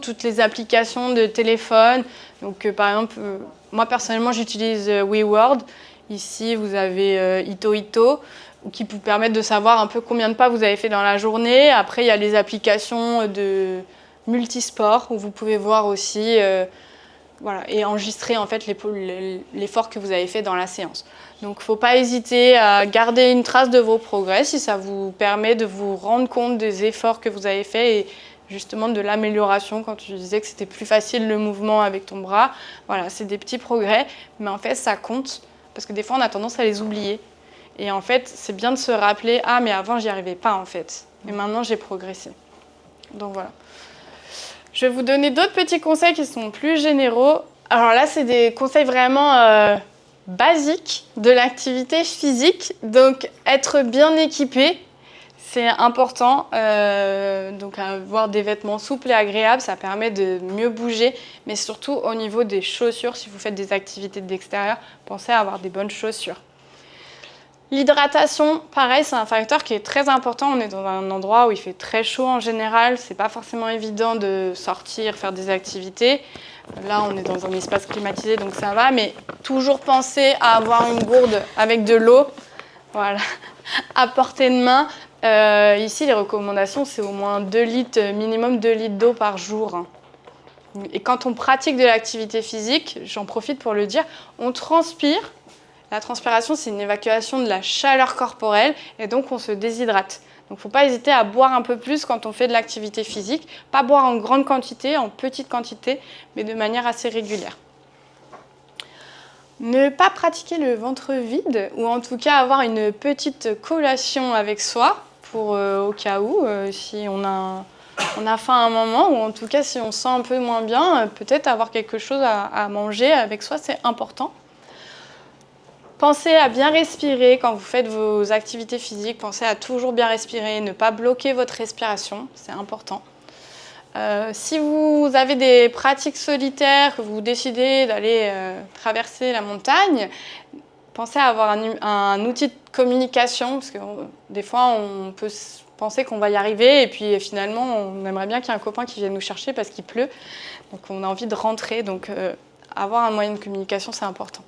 toutes les applications de téléphone. Donc par exemple, moi personnellement, j'utilise WeWord. Ici, vous avez Ito, qui vous permettent de savoir un peu combien de pas vous avez fait dans la journée. Après, il y a les applications de multisport où vous pouvez voir aussi et enregistrer en fait l'effort que vous avez fait dans la séance. Donc, il ne faut pas hésiter à garder une trace de vos progrès si ça vous permet de vous rendre compte des efforts que vous avez faits et justement de l'amélioration. Quand tu disais que c'était plus facile le mouvement avec ton bras, voilà, c'est des petits progrès, mais en fait, ça compte parce que des fois, on a tendance à les oublier. Et en fait, c'est bien de se rappeler « Ah, mais avant, j'y arrivais pas en fait. Et maintenant, j'ai progressé. » Donc voilà. Je vais vous donner d'autres petits conseils qui sont plus généraux. Alors là, c'est des conseils vraiment basiques de l'activité physique. Donc, être bien équipé, c'est important. Donc, avoir des vêtements souples et agréables, ça permet de mieux bouger. Mais surtout, au niveau des chaussures, si vous faites des activités de l'extérieur, pensez à avoir des bonnes chaussures. L'hydratation, pareil, c'est un facteur qui est très important. On est dans un endroit où il fait très chaud en général. C'est pas forcément évident de sortir, faire des activités. Là, on est dans un espace climatisé, donc ça va. Mais toujours penser à avoir une gourde avec de l'eau, voilà, à portée de main. Ici, les recommandations, c'est au moins 2 litres, minimum 2 litres d'eau par jour. Et quand on pratique de l'activité physique, j'en profite pour le dire, on transpire. La transpiration, c'est une évacuation de la chaleur corporelle et donc on se déshydrate. Donc il ne faut pas hésiter à boire un peu plus quand on fait de l'activité physique. Pas boire en grande quantité, en petite quantité, mais de manière assez régulière. Ne pas pratiquer le ventre vide ou en tout cas avoir une petite collation avec soi pour au cas où, si on a faim à un moment ou en tout cas si on se sent un peu moins bien, peut-être avoir quelque chose à manger avec soi, c'est important. Pensez à bien respirer quand vous faites vos activités physiques. Pensez à toujours bien respirer, ne pas bloquer votre respiration, c'est important. Si vous avez des pratiques solitaires, que vous décidez d'aller traverser la montagne, pensez à avoir un outil de communication, parce que des fois on peut penser qu'on va y arriver et puis finalement on aimerait bien qu'il y ait un copain qui vienne nous chercher parce qu'il pleut. Donc on a envie de rentrer, donc avoir un moyen de communication, c'est important.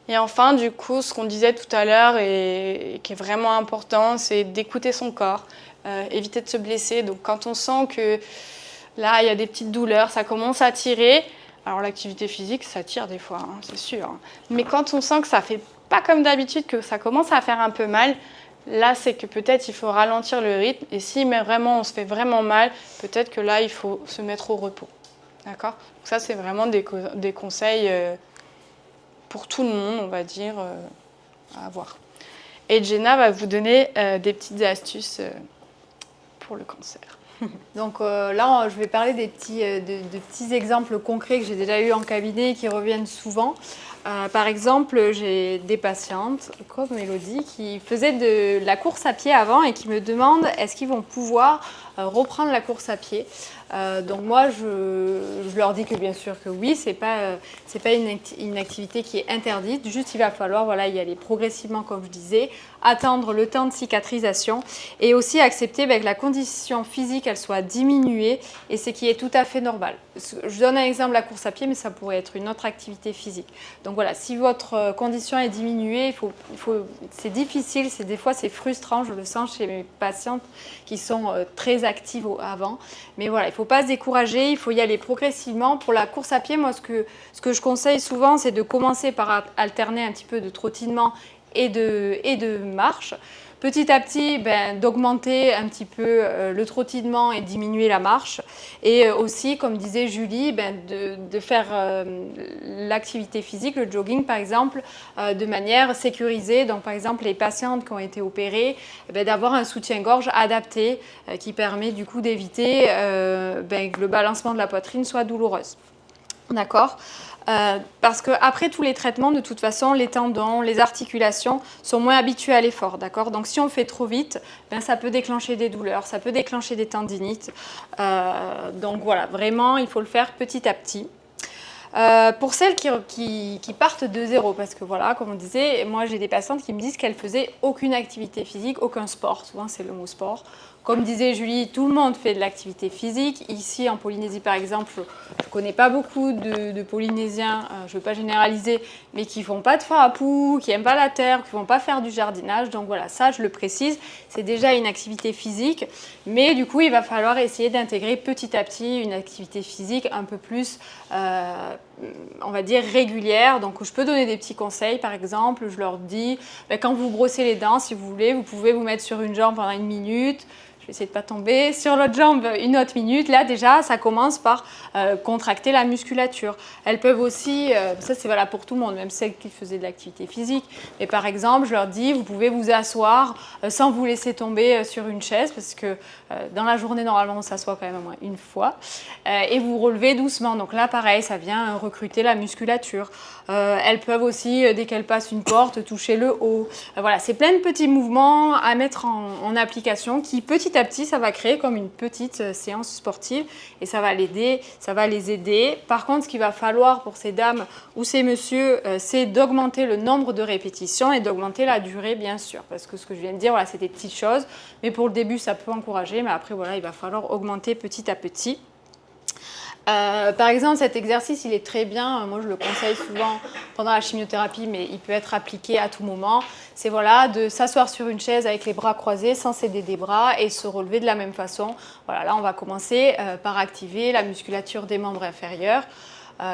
Et enfin, du coup, ce qu'on disait tout à l'heure et qui est vraiment important, c'est d'écouter son corps, éviter de se blesser. Donc quand on sent que là, il y a des petites douleurs, ça commence à tirer. Alors l'activité physique, ça tire des fois, hein, c'est sûr. Mais quand on sent que ça ne fait pas comme d'habitude, que ça commence à faire un peu mal, là, c'est que peut-être il faut ralentir le rythme. Et si vraiment on se fait vraiment mal, peut-être que là, il faut se mettre au repos. D'accord ? Donc ça, c'est vraiment des conseils pour tout le monde, on va dire, à avoir. Et Jenna va vous donner des petites astuces pour le cancer. Donc là, je vais parler de petits exemples concrets que j'ai déjà eu en cabinet et qui reviennent souvent. Par exemple, j'ai des patientes comme Mélodie qui faisaient de la course à pied avant et qui me demandent est-ce qu'ils vont pouvoir reprendre la course à pied. Donc moi, je leur dis que bien sûr que oui, c'est pas une activité qui est interdite, juste il va falloir y aller progressivement comme je disais, attendre le temps de cicatrisation et aussi accepter que la condition physique elle soit diminuée et c'est qui est tout à fait normal. Je donne un exemple, la course à pied, mais ça pourrait être une autre activité physique. Donc voilà, si votre condition est diminuée, c'est difficile, des fois c'est frustrant, je le sens chez mes patientes qui sont très actives avant, mais voilà, il ne faut pas se décourager, il faut y aller progressivement. Pour la course à pied, moi ce que je conseille souvent, c'est de commencer par alterner un petit peu de trottinement et de marche. petit à petit d'augmenter un petit peu le trottinement et diminuer la marche. Et aussi, comme disait Julie, de faire l'activité physique, le jogging par exemple, de manière sécurisée. Donc par exemple, les patientes qui ont été opérées, d'avoir un soutien-gorge adapté qui permet du coup d'éviter que le balancement de la poitrine soit douloureuse. D'accord ? Parce qu'après tous les traitements, de toute façon, les tendons, les articulations sont moins habitués à l'effort, d'accord ? Donc si on fait trop vite, ça peut déclencher des douleurs, ça peut déclencher des tendinites. Donc voilà, vraiment, il faut le faire petit à petit. Pour celles qui partent de zéro, parce que voilà, comme on disait, moi j'ai des patientes qui me disent qu'elles faisaient aucune activité physique, aucun sport, souvent c'est le mot sport. Comme disait Julie, tout le monde fait de l'activité physique. Ici, en Polynésie, par exemple, je ne connais pas beaucoup de Polynésiens, je ne veux pas généraliser, mais qui ne font pas de fort à poux, qui n'aiment pas la terre, qui ne vont pas faire du jardinage. Donc voilà, ça, je le précise, c'est déjà une activité physique. Mais du coup, il va falloir essayer d'intégrer petit à petit une activité physique un peu plus, on va dire, régulière. Donc, je peux donner des petits conseils, par exemple. Je leur dis, quand vous brossez les dents, si vous voulez, vous pouvez vous mettre sur une jambe pendant 1 minute. Je vais essayer de ne pas tomber. Sur l'autre jambe, 1 autre minute. Là, déjà, ça commence par contracter la musculature. Elles peuvent aussi, ça c'est valable pour tout le monde, même celles qui faisaient de l'activité physique. Mais par exemple, je leur dis, vous pouvez vous asseoir sans vous laisser tomber sur une chaise, parce que dans la journée, normalement, on s'assoit quand même au moins une fois. Et vous relevez doucement. Donc là, pareil, ça vient recruter la musculature. Elles peuvent aussi, dès qu'elles passent une porte, toucher le haut. Voilà, c'est plein de petits mouvements à mettre en application qui, petit à petit, ça va créer comme une petite séance sportive et ça va les aider. Par contre, ce qu'il va falloir pour ces dames ou ces messieurs, c'est d'augmenter le nombre de répétitions et d'augmenter la durée, bien sûr. Parce que ce que je viens de dire, voilà, c'est des petites choses. Mais pour le début, ça peut encourager. Mais après, voilà, il va falloir augmenter petit à petit. Par exemple, cet exercice, il est très bien. Moi, je le conseille souvent pendant la chimiothérapie, mais il peut être appliqué à tout moment. C'est voilà, de s'asseoir sur une chaise avec les bras croisés sans s'aider des bras et se relever de la même façon. Voilà, là, on va commencer par activer la musculature des membres inférieurs.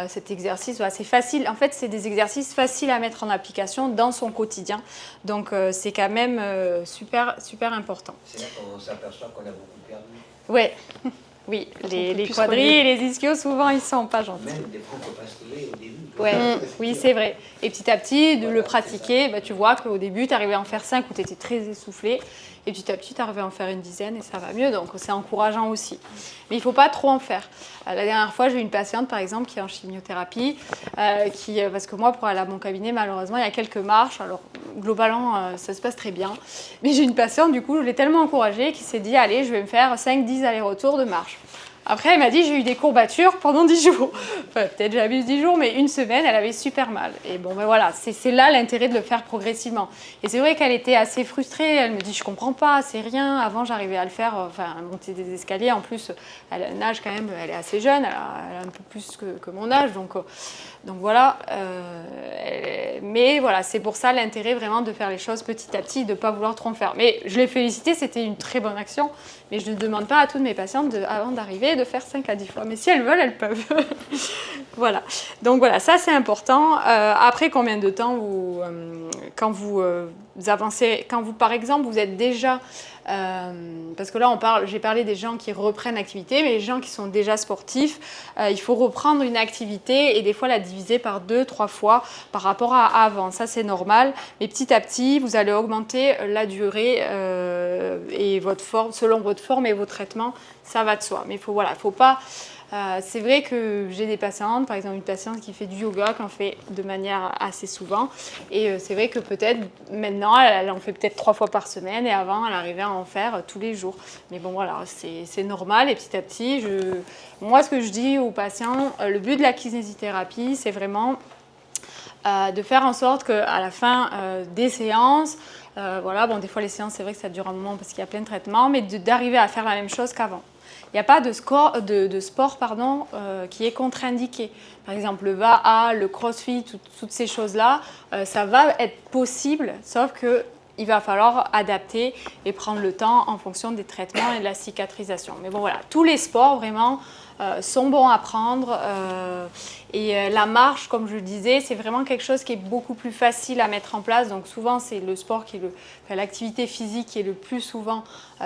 Cet exercice, c'est facile. En fait, c'est des exercices faciles à mettre en application dans son quotidien. Donc, c'est quand même super, super important. C'est là qu'on s'aperçoit qu'on a beaucoup perdu. Ouais. Oui, les quadrilles et les ischios, souvent, ils sont pas gentils. Même des fois, on ne peut pas se lever au début. Ouais, oui, c'est vrai. Et petit à petit, de le pratiquer, tu vois qu'au début, tu arrivais à en faire 5 où tu étais très essoufflé. Et petit à petit, tu arrivais à en faire une dizaine et ça va mieux. Donc, c'est encourageant aussi. Mais il ne faut pas trop en faire. La dernière fois, j'ai eu une patiente, par exemple, qui est en chimiothérapie, parce que moi, pour aller à mon cabinet, malheureusement, il y a quelques marches. Alors, globalement, ça se passe très bien. Mais j'ai une patiente, du coup, je l'ai tellement encouragée qui s'est dit, allez, je vais me faire 5-10 allers-retours de marche. Après, elle m'a dit, j'ai eu des courbatures pendant 10 jours. Enfin, peut-être j'abuse 10 jours, mais une semaine, elle avait super mal. Et bon, voilà, c'est là l'intérêt de le faire progressivement. Et c'est vrai qu'elle était assez frustrée. Elle me dit, je comprends pas, c'est rien. Avant, j'arrivais à le faire, monter des escaliers. En plus, elle a un âge quand même, elle est assez jeune, elle a un peu plus que mon âge. Donc voilà. Mais voilà, c'est pour ça l'intérêt vraiment de faire les choses petit à petit, de ne pas vouloir trop en faire. Mais je l'ai félicitée, c'était une très bonne action. Mais je ne demande pas à toutes mes patientes, avant d'arriver, de faire 5 à 10 fois. Mais si elles veulent, elles peuvent. Voilà. Donc voilà, ça c'est important. Après, combien de temps quand vous avancez, quand vous, par exemple, vous êtes déjà... parce que là, j'ai parlé des gens qui reprennent l'activité, mais les gens qui sont déjà sportifs, il faut reprendre une activité et des fois la diviser par 2-3 fois par rapport à avant. Ça, c'est normal. Mais petit à petit, vous allez augmenter la durée et votre forme, selon votre forme et vos traitements, ça va de soi. Mais faut pas... c'est vrai que j'ai des patientes, par exemple une patiente qui fait du yoga, qui en fait de manière assez souvent. Et c'est vrai que peut-être maintenant, elle en fait peut-être 3 fois par semaine et avant, elle arrivait à en faire tous les jours. Mais bon, voilà, c'est normal. Et petit à petit, moi, ce que je dis aux patients, le but de la kinésithérapie, c'est vraiment de faire en sorte qu'à la fin des séances, des fois les séances, c'est vrai que ça dure un moment parce qu'il y a plein de traitements, mais d'arriver à faire la même chose qu'avant. Il n'y a pas de sport qui est contre-indiqué. Par exemple, le VAA, le crossfit, toutes ces choses-là, ça va être possible, sauf qu'il va falloir adapter et prendre le temps en fonction des traitements et de la cicatrisation. Mais bon, voilà, tous les sports, vraiment, sont bons à prendre. Et la marche, comme je le disais, c'est vraiment quelque chose qui est beaucoup plus facile à mettre en place. Donc souvent, c'est le sport l'activité physique qui est le plus souvent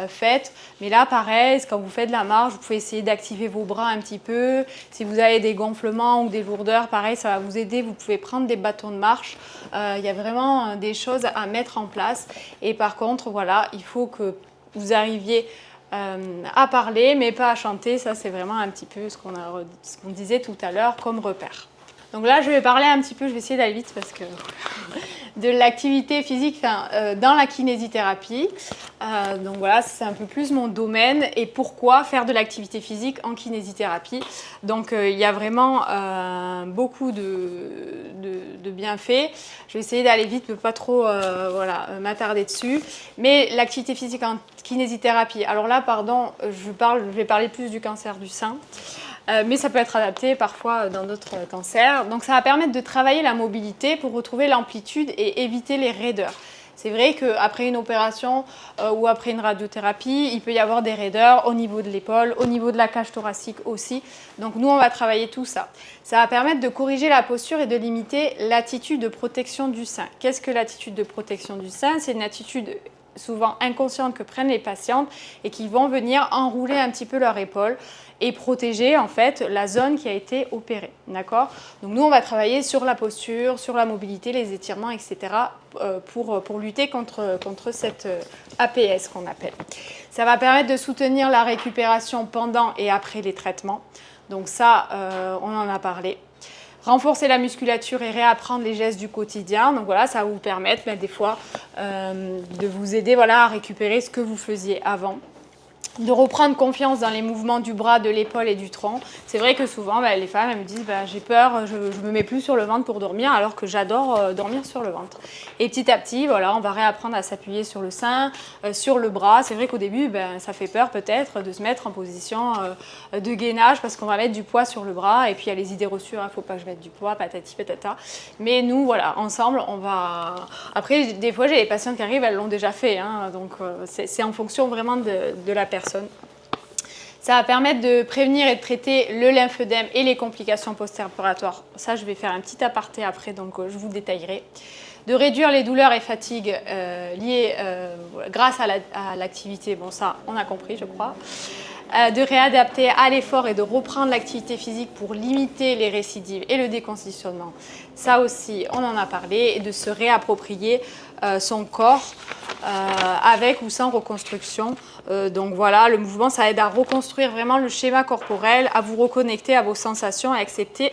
faite. Mais là, pareil, quand vous faites de la marche, vous pouvez essayer d'activer vos bras un petit peu. Si vous avez des gonflements ou des lourdeurs, pareil, ça va vous aider. Vous pouvez prendre des bâtons de marche. Il y a vraiment des choses à mettre en place. Et par contre, voilà, il faut que vous arriviez à parler, mais pas à chanter. Ça, c'est vraiment un petit peu ce qu'on disait tout à l'heure comme repère. Donc là, je vais parler un petit peu, je vais essayer d'aller vite parce que de l'activité physique dans la kinésithérapie. Donc voilà, c'est un peu plus mon domaine. Et pourquoi faire de l'activité physique en kinésithérapie? Donc il y a vraiment beaucoup de bienfaits. Je vais essayer d'aller vite, mais pas trop m'attarder dessus. Mais l'activité physique en kinésithérapie, alors là, pardon, je vais parler plus du cancer du sein. Mais ça peut être adapté parfois dans d'autres cancers. Donc ça va permettre de travailler la mobilité pour retrouver l'amplitude et éviter les raideurs. C'est vrai qu'après une opération ou après une radiothérapie, il peut y avoir des raideurs au niveau de l'épaule, au niveau de la cage thoracique aussi. Donc nous, on va travailler tout ça. Ça va permettre de corriger la posture et de limiter l'attitude de protection du sein. Qu'est-ce que l'attitude de protection du sein? C'est une attitude souvent inconscientes que prennent les patientes et qui vont venir enrouler un petit peu leur épaule et protéger en fait la zone qui a été opérée. D'accord? Donc nous, on va travailler sur la posture, sur la mobilité, les étirements, etc. pour lutter contre cette APS qu'on appelle. Ça va permettre de soutenir la récupération pendant et après les traitements. Donc ça, on en a parlé. Renforcer la musculature et réapprendre les gestes du quotidien. Donc voilà, ça va vous permettre des fois de vous aider à récupérer ce que vous faisiez avant. De reprendre confiance dans les mouvements du bras, de l'épaule et du tronc. C'est vrai que souvent, les femmes elles me disent j'ai peur, je me mets plus sur le ventre pour dormir, alors que j'adore dormir sur le ventre. Et petit à petit, on va réapprendre à s'appuyer sur le sein, sur le bras. C'est vrai qu'au début, ça fait peur peut-être de se mettre en position de gainage parce qu'on va mettre du poids sur le bras. Et puis il y a les idées reçues, il ne faut pas que je mette du poids, patati patata. Mais nous, ensemble, on va... Après, des fois, j'ai des patientes qui arrivent, elles l'ont déjà fait. Donc c'est en fonction vraiment de la personne. Ça va permettre de prévenir et de traiter le lymphœdème et les complications post-opératoires. Ça, je vais faire un petit aparté après, donc je vous détaillerai. De réduire les douleurs et fatigues liées grâce à l'activité. Bon, ça, on a compris, je crois. De réadapter à l'effort et de reprendre l'activité physique pour limiter les récidives et le déconditionnement. Ça aussi, on en a parlé. Et de se réapproprier son corps avec ou sans reconstruction. Donc voilà, le mouvement, ça aide à reconstruire vraiment le schéma corporel, à vous reconnecter à vos sensations et accepter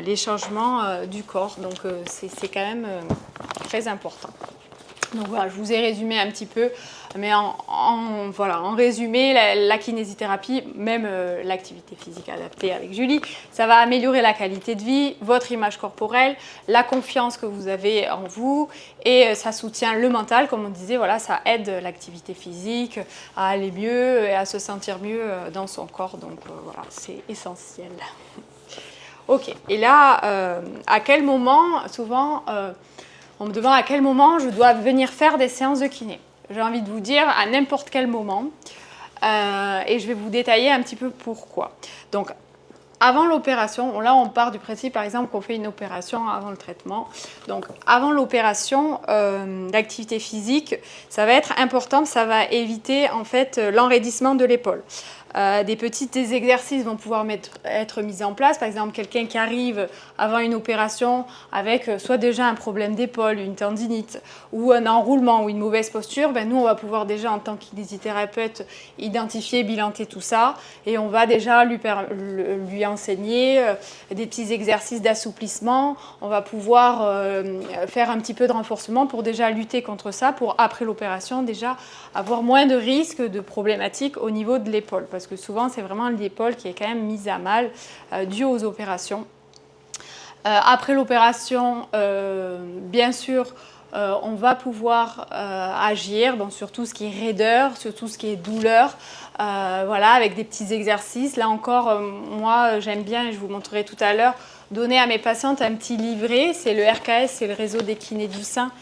les changements du corps. Donc c'est quand même très important. Donc voilà, je vous ai résumé un petit peu, mais en résumé, la kinésithérapie, même l'activité physique adaptée avec Julie, ça va améliorer la qualité de vie, votre image corporelle, la confiance que vous avez en vous et ça soutient le mental, comme on disait, ça aide l'activité physique à aller mieux et à se sentir mieux dans son corps, donc c'est essentiel. Ok, et là, à quel moment, souvent... on me demande à quel moment je dois venir faire des séances de kiné. J'ai envie de vous dire à n'importe quel moment. Et je vais vous détailler un petit peu pourquoi. Donc, avant l'opération, là on part du principe par exemple qu'on fait une opération avant le traitement. Donc, avant l'opération, l'activité physique, ça va être important, ça va éviter en fait l'enraidissement de l'épaule. Des petits exercices vont pouvoir être mis en place. Par exemple, quelqu'un qui arrive avant une opération avec soit déjà un problème d'épaule, une tendinite ou un enroulement ou une mauvaise posture, nous on va pouvoir déjà en tant que kinésithérapeute identifier, bilanter tout ça et on va déjà lui enseigner des petits exercices d'assouplissement. On va pouvoir faire un petit peu de renforcement pour déjà lutter contre ça, pour après l'opération déjà avoir moins de risques de problématiques au niveau de l'épaule. Parce que souvent, c'est vraiment l'épaule qui est quand même mise à mal due aux opérations. Après l'opération, bien sûr, on va pouvoir agir sur tout ce qui est raideur, sur tout ce qui est douleur, avec des petits exercices. Là encore, moi, j'aime bien, et je vous montrerai tout à l'heure, donner à mes patientes un petit livret. C'est le RKS, c'est le réseau des kinés du sein,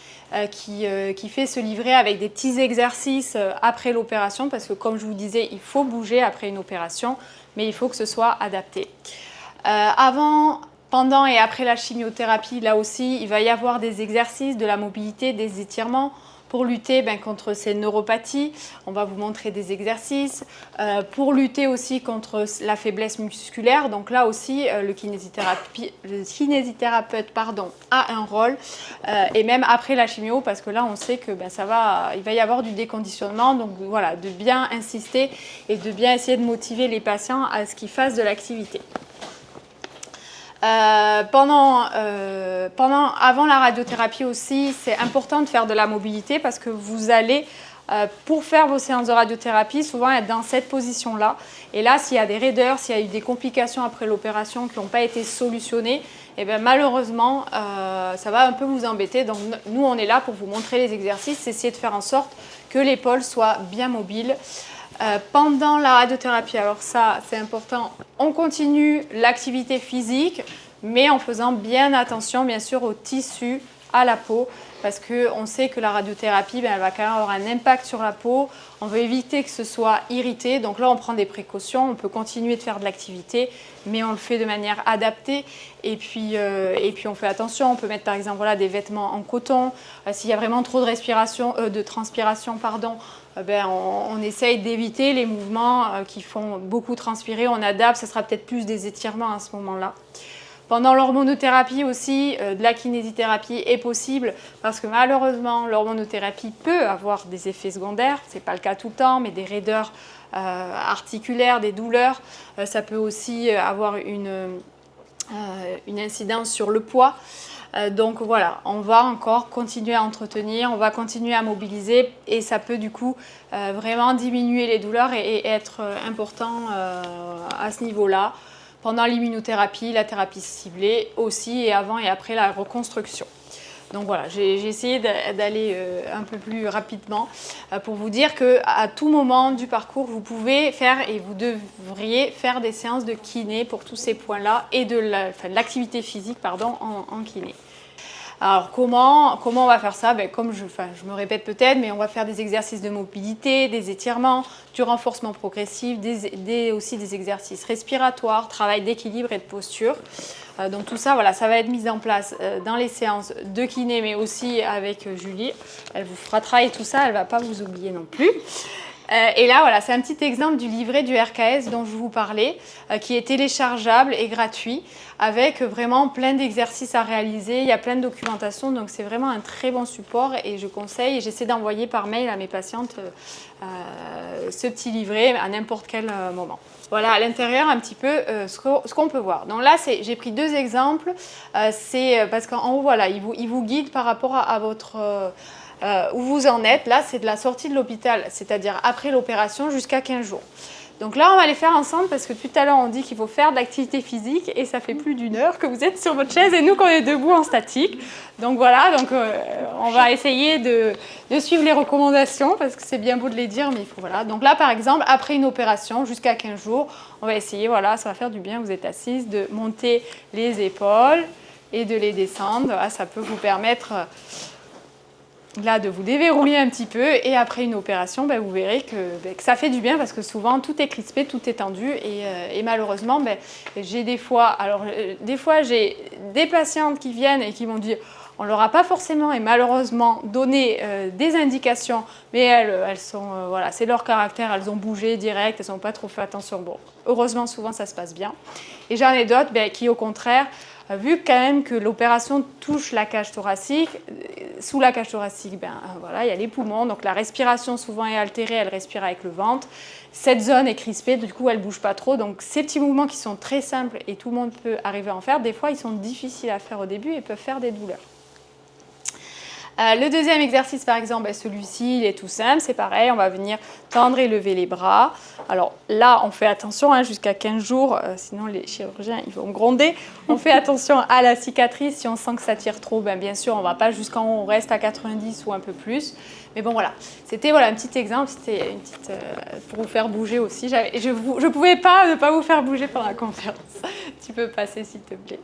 qui fait ce livret avec des petits exercices après l'opération, parce que comme je vous disais, il faut bouger après une opération, mais il faut que ce soit adapté. Avant, pendant et après la chimiothérapie, là aussi, il va y avoir des exercices, de la mobilité, des étirements pour lutter contre ces neuropathies. On va vous montrer des exercices. Pour lutter aussi contre la faiblesse musculaire, donc là aussi, le kinésithérapeute a un rôle. Et même après la chimio, parce que là, on sait que il va y avoir du déconditionnement. Donc voilà, de bien insister et de bien essayer de motiver les patients à ce qu'ils fassent de l'activité. Avant la radiothérapie aussi, c'est important de faire de la mobilité parce que vous allez, pour faire vos séances de radiothérapie, souvent être dans cette position-là. Et là, s'il y a des raideurs, s'il y a eu des complications après l'opération qui n'ont pas été solutionnées, et bien malheureusement, ça va un peu vous embêter. Donc nous, on est là pour vous montrer les exercices, essayer de faire en sorte que l'épaule soit bien mobile. Pendant la radiothérapie, alors ça c'est important, on continue l'activité physique, mais en faisant bien attention bien sûr aux tissus, à la peau, parce qu'on sait que la radiothérapie, elle va quand même avoir un impact sur la peau. On veut éviter que ce soit irrité, donc là on prend des précautions, on peut continuer de faire de l'activité, mais on le fait de manière adaptée. Et puis on fait attention, on peut mettre par exemple des vêtements en coton. S'il y a vraiment trop de transpiration, on essaye d'éviter les mouvements qui font beaucoup transpirer, on adapte, ce sera peut-être plus des étirements à ce moment-là. Pendant l'hormonothérapie aussi, de la kinésithérapie est possible parce que malheureusement, l'hormonothérapie peut avoir des effets secondaires. Ce n'est pas le cas tout le temps, mais des raideurs articulaires, des douleurs. Ça peut aussi avoir une incidence sur le poids. Donc voilà, on va encore continuer à entretenir, on va continuer à mobiliser et ça peut du coup vraiment diminuer les douleurs et être important à ce niveau-là. Pendant l'immunothérapie, la thérapie ciblée aussi et avant et après la reconstruction. Donc voilà, j'ai essayé d'aller un peu plus rapidement pour vous dire qu'à tout moment du parcours, vous pouvez faire et vous devriez faire des séances de kiné pour tous ces points-là et de l'activité physique en kiné. Alors comment on va faire ça? Comme je me répète peut-être, mais on va faire des exercices de mobilité, des étirements, du renforcement progressif, aussi des exercices respiratoires, travail d'équilibre et de posture. Donc tout ça, ça va être mis en place dans les séances de kiné, mais aussi avec Julie. Elle vous fera travailler tout ça, elle ne va pas vous oublier non plus. Et là, c'est un petit exemple du livret du RKS dont je vous parlais, qui est téléchargeable et gratuit, avec vraiment plein d'exercices à réaliser. Il y a plein de documentation, donc c'est vraiment un très bon support et je conseille, et j'essaie d'envoyer par mail à mes patientes ce petit livret à n'importe quel moment. Voilà, à l'intérieur, un petit peu ce qu'on peut voir. Donc là, j'ai pris deux exemples. C'est parce qu'en haut, il vous guide par rapport à votre... où vous en êtes. Là, c'est de la sortie de l'hôpital, c'est-à-dire après l'opération jusqu'à 15 jours. Donc là, on va les faire ensemble parce que tout à l'heure, on dit qu'il faut faire de l'activité physique et ça fait plus d'1 heure que vous êtes sur votre chaise et nous, qu'on est debout en statique. Donc voilà, on va essayer de suivre les recommandations parce que c'est bien beau de les dire, mais il faut voilà. Donc là, par exemple, après une opération, jusqu'à 15 jours, on va essayer, ça va faire du bien, vous êtes assise, de monter les épaules et de les descendre. Ça peut vous permettre... là, de vous déverrouiller un petit peu et après une opération, vous verrez que ça fait du bien parce que souvent tout est crispé, tout est tendu et malheureusement, j'ai des fois j'ai des patientes qui viennent et qui m'ont dit on leur a pas forcément et malheureusement donné des indications, mais elles sont, c'est leur caractère, elles ont bougé direct, elles n'ont pas trop fait attention. Bon, heureusement, souvent ça se passe bien. Et j'en ai d'autres qui au contraire, vu quand même que l'opération touche la cage thoracique, sous la cage thoracique, il y a les poumons, donc la respiration souvent est altérée, elle respire avec le ventre. Cette zone est crispée, du coup elle ne bouge pas trop. Donc ces petits mouvements qui sont très simples et tout le monde peut arriver à en faire, des fois ils sont difficiles à faire au début et peuvent faire des douleurs. Le deuxième exercice, par exemple, celui-ci, il est tout simple, c'est pareil, on va venir tendre et lever les bras. Alors là, on fait attention jusqu'à 15 jours, sinon les chirurgiens ils vont me gronder. On fait attention à la cicatrice, si on sent que ça tire trop, bien sûr, on ne va pas jusqu'en haut, on reste à 90 ou un peu plus. Mais bon, voilà, c'était un petit exemple, c'était pour vous faire bouger aussi. Je ne pouvais pas ne pas vous faire bouger pendant la conférence. Tu peux passer, s'il te plaît.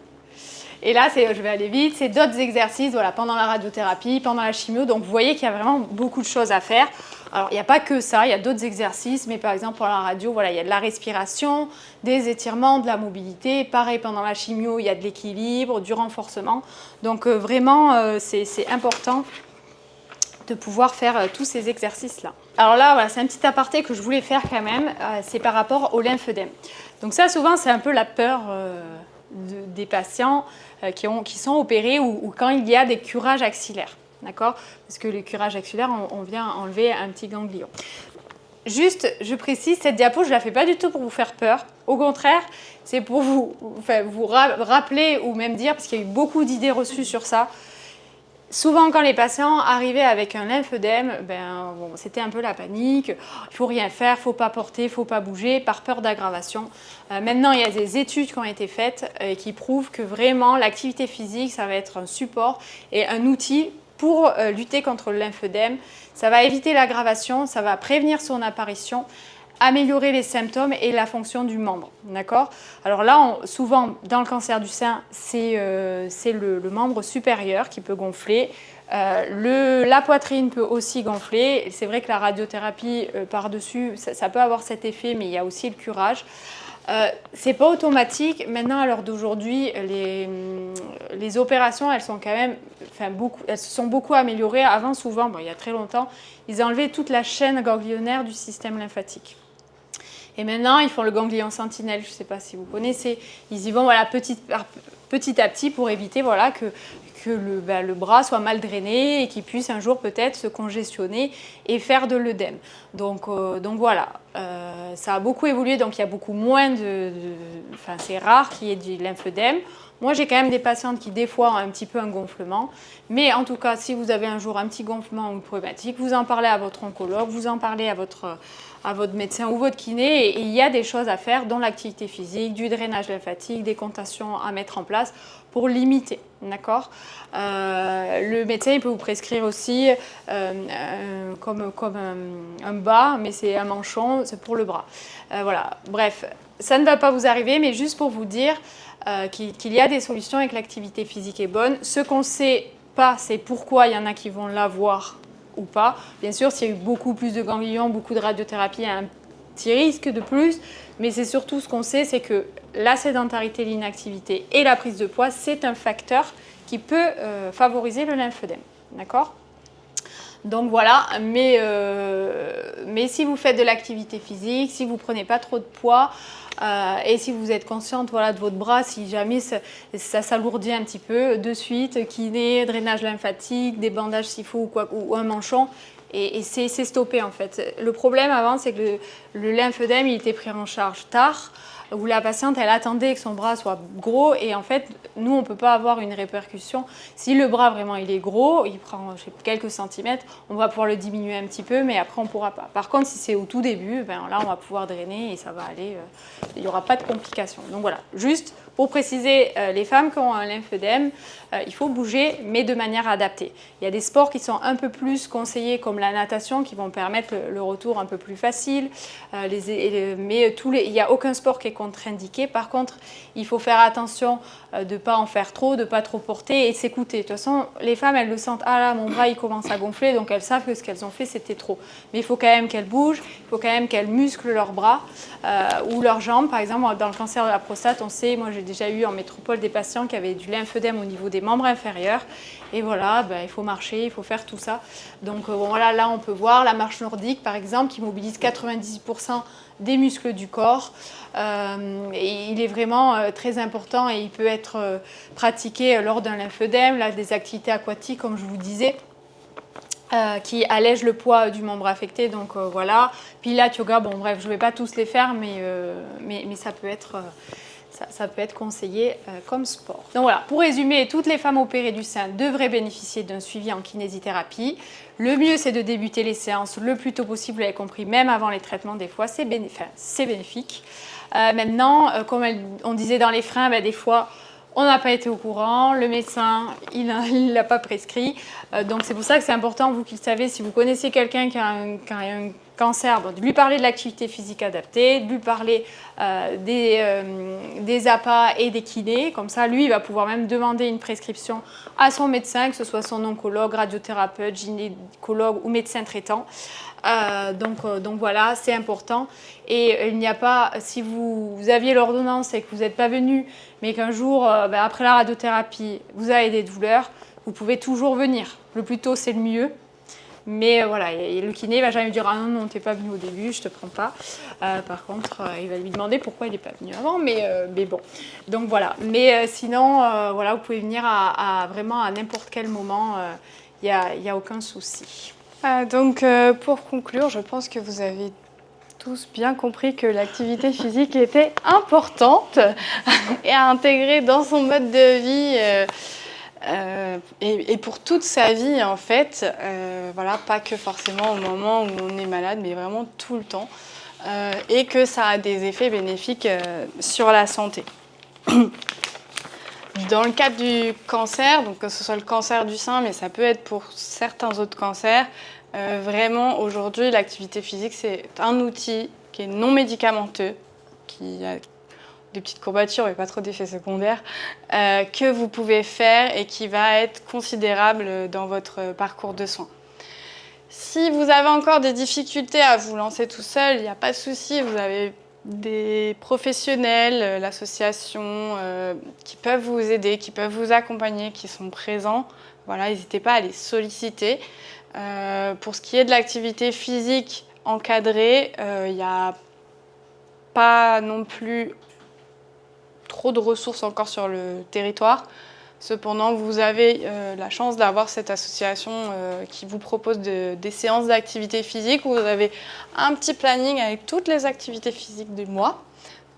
Et là, je vais aller vite, c'est d'autres exercices, voilà, pendant la radiothérapie, pendant la chimio. Donc, vous voyez qu'il y a vraiment beaucoup de choses à faire. Alors, il n'y a pas que ça, il y a d'autres exercices, mais par exemple, pour la radio, voilà, il y a de la respiration, des étirements, de la mobilité. Pareil, pendant la chimio, il y a de l'équilibre, du renforcement. Donc, vraiment, c'est important de pouvoir faire tous ces exercices-là. Alors là, voilà, c'est un petit aparté que je voulais faire quand même, c'est par rapport au lymphœdème. Donc ça, souvent, c'est un peu la peur des patients qui sont opérés ou quand il y a des curages axillaires, d'accord? Parce que les curages axillaires, on vient enlever un petit ganglion. Juste, je précise, cette diapo, je ne la fais pas du tout pour vous faire peur. Au contraire, c'est pour vous rappeler ou même dire, parce qu'il y a eu beaucoup d'idées reçues sur ça. Souvent, quand les patients arrivaient avec un lymphœdème, c'était un peu la panique. Il ne faut rien faire, il ne faut pas porter, il ne faut pas bouger, par peur d'aggravation. Maintenant, il y a des études qui ont été faites qui prouvent que vraiment l'activité physique, ça va être un support et un outil pour lutter contre le lymphœdème. Ça va éviter l'aggravation, ça va prévenir son apparition, améliorer les symptômes et la fonction du membre, d'accord? Alors là, souvent, dans le cancer du sein, c'est le membre supérieur qui peut gonfler. La poitrine peut aussi gonfler. C'est vrai que la radiothérapie par-dessus, ça peut avoir cet effet, mais il y a aussi le curage. C'est pas automatique. Maintenant, à l'heure d'aujourd'hui, les opérations, elles sont quand même, elles se sont beaucoup améliorées. Avant, souvent, il y a très longtemps, ils enlevaient toute la chaîne ganglionnaire du système lymphatique. Et maintenant, ils font le ganglion sentinelle, je ne sais pas si vous connaissez. Ils y vont voilà, petit à petit pour éviter voilà, que le bras soit mal drainé et qu'il puisse un jour peut-être se congestionner et faire de l'œdème. Donc voilà, ça a beaucoup évolué, donc il y a beaucoup moins c'est rare qu'il y ait du lymphœdème. Moi, j'ai quand même des patientes qui, des fois, ont un petit peu un gonflement. Mais en tout cas, si vous avez un jour un petit gonflement ou une problématique, vous en parlez à votre oncologue, vous en parlez à votre médecin ou votre kiné. Et il y a des choses à faire, dont l'activité physique, du drainage lymphatique, des contentions à mettre en place pour limiter. D'accord ? Le médecin il peut vous prescrire aussi comme un bas, mais c'est un manchon, c'est pour le bras. Voilà. Bref, ça ne va pas vous arriver, mais juste pour vous dire qu'il y a des solutions et que l'activité physique est bonne. Ce qu'on ne sait pas, c'est pourquoi il y en a qui vont l'avoir ou pas. Bien sûr, s'il y a eu beaucoup plus de ganglions, beaucoup de radiothérapie, il y a un petit risque de plus. Mais c'est surtout ce qu'on sait, c'est que la sédentarité, l'inactivité et la prise de poids, c'est un facteur qui peut favoriser le lymphœdème. D'accord ? Donc voilà, mais si vous faites de l'activité physique, si vous ne prenez pas trop de poids et si vous êtes consciente voilà, de votre bras, si jamais ça s'alourdit un petit peu, de suite, kiné, drainage lymphatique, des bandages s'il faut ou un manchon, et c'est stoppé en fait. Le problème avant, c'est que le lymphœdème, il était pris en charge tard, où la patiente, elle attendait que son bras soit gros et en fait, nous, on ne peut pas avoir une répercussion. Si le bras, vraiment, il est gros, il prend quelques centimètres, on va pouvoir le diminuer un petit peu, mais après, on ne pourra pas. Par contre, si c'est au tout début, là, on va pouvoir drainer et ça va aller, il n'y aura pas de complications. Donc voilà, juste pour préciser, les femmes qui ont un lymphœdème, il faut bouger, mais de manière adaptée. Il y a des sports qui sont un peu plus conseillés, comme la natation, qui vont permettre le retour un peu plus facile, mais il n'y a aucun sport qui est contre-indiqué. Par contre, il faut faire attention de ne pas en faire trop, de ne pas trop porter et s'écouter. De toute façon, les femmes, elles le sentent. Ah là, mon bras, il commence à gonfler, donc elles savent que ce qu'elles ont fait, c'était trop. Mais il faut quand même qu'elles bougent, il faut quand même qu'elles musclent leurs bras ou leurs jambes. Par exemple, dans le cancer de la prostate, on sait, moi j'ai déjà eu en métropole des patients qui avaient du lymphœdème au niveau des membres inférieurs. Et voilà, il faut marcher, il faut faire tout ça. Donc voilà, là on peut voir la marche nordique, par exemple, qui mobilise 90% des muscles du corps. Et il est vraiment très important et il peut être pratiqué lors d'un lymphœdème, là, des activités aquatiques, comme je vous disais, qui allègent le poids du membre affecté. Donc voilà. Pilates, yoga, bon bref, je ne vais pas tous les faire, mais ça peut être... Ça peut être conseillé comme sport. Donc voilà, pour résumer, toutes les femmes opérées du sein devraient bénéficier d'un suivi en kinésithérapie. Le mieux, c'est de débuter les séances le plus tôt possible, vous l'avez compris, même avant les traitements, des fois, c'est bénéfique. Maintenant, comme on disait dans les freins, des fois, on n'a pas été au courant, le médecin, il ne l'a pas prescrit. Donc c'est pour ça que c'est important, vous qui le savez, si vous connaissez quelqu'un qui a un cancer, de lui parler de l'activité physique adaptée, de lui parler des APA et des kinés. Comme ça, lui, il va pouvoir même demander une prescription à son médecin, que ce soit son oncologue, radiothérapeute, gynécologue ou médecin traitant. Donc voilà, c'est important. Et il n'y a pas, si vous aviez l'ordonnance et que vous n'êtes pas venu, mais qu'un jour, après la radiothérapie, vous avez des douleurs, vous pouvez toujours venir. Le plus tôt, c'est le mieux. Mais voilà, le kiné ne va jamais lui dire « Ah non, t'es pas venu au début, je te prends pas ». Par contre, il va lui demander pourquoi il n'est pas venu avant, mais bon. Donc voilà. Mais sinon, voilà, vous pouvez venir vraiment à n'importe quel moment, il n'y a aucun souci. Donc pour conclure, je pense que vous avez tous bien compris que l'activité physique était importante et à intégrer dans son mode de vie et pour toute sa vie en fait. Voilà, pas que forcément au moment où on est malade, mais vraiment tout le temps. Et que ça a des effets bénéfiques sur la santé. Dans le cadre du cancer, donc que ce soit le cancer du sein, mais ça peut être pour certains autres cancers, vraiment aujourd'hui l'activité physique c'est un outil qui est non médicamenteux, qui a des petites courbatures mais pas trop d'effets secondaires, que vous pouvez faire et qui va être considérable dans votre parcours de soins. Si vous avez encore des difficultés à vous lancer tout seul, il n'y a pas de souci, vous avez des professionnels, l'association, qui peuvent vous aider, qui peuvent vous accompagner, qui sont présents. Voilà, n'hésitez pas à les solliciter. Pour ce qui est de l'activité physique encadrée, il n'y a pas non plus trop de ressources encore sur le territoire. Cependant, vous avez la chance d'avoir cette association qui vous propose des séances d'activité physique où vous avez un petit planning avec toutes les activités physiques du mois.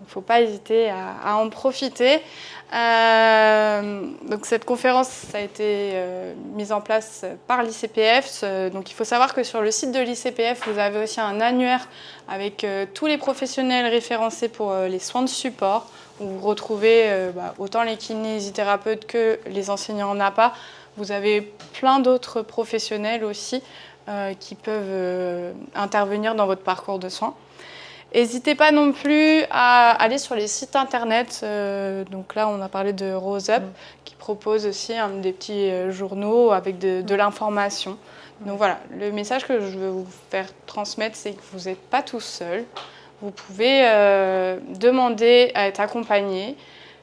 Il ne faut pas hésiter à en profiter. Donc cette conférence ça a été mise en place par l'ICPF. Donc il faut savoir que sur le site de l'ICPF, vous avez aussi un annuaire avec tous les professionnels référencés pour les soins de support. Où vous retrouvez autant les kinésithérapeutes que les enseignants en APA. Vous avez plein d'autres professionnels aussi qui peuvent intervenir dans votre parcours de soins. N'hésitez pas non plus à aller sur les sites internet. Donc là, on a parlé de Rose Up, qui propose aussi des petits journaux avec de l'information. Donc voilà, le message que je veux vous faire transmettre, c'est que vous n'êtes pas tout seul. Vous pouvez demander à être accompagné.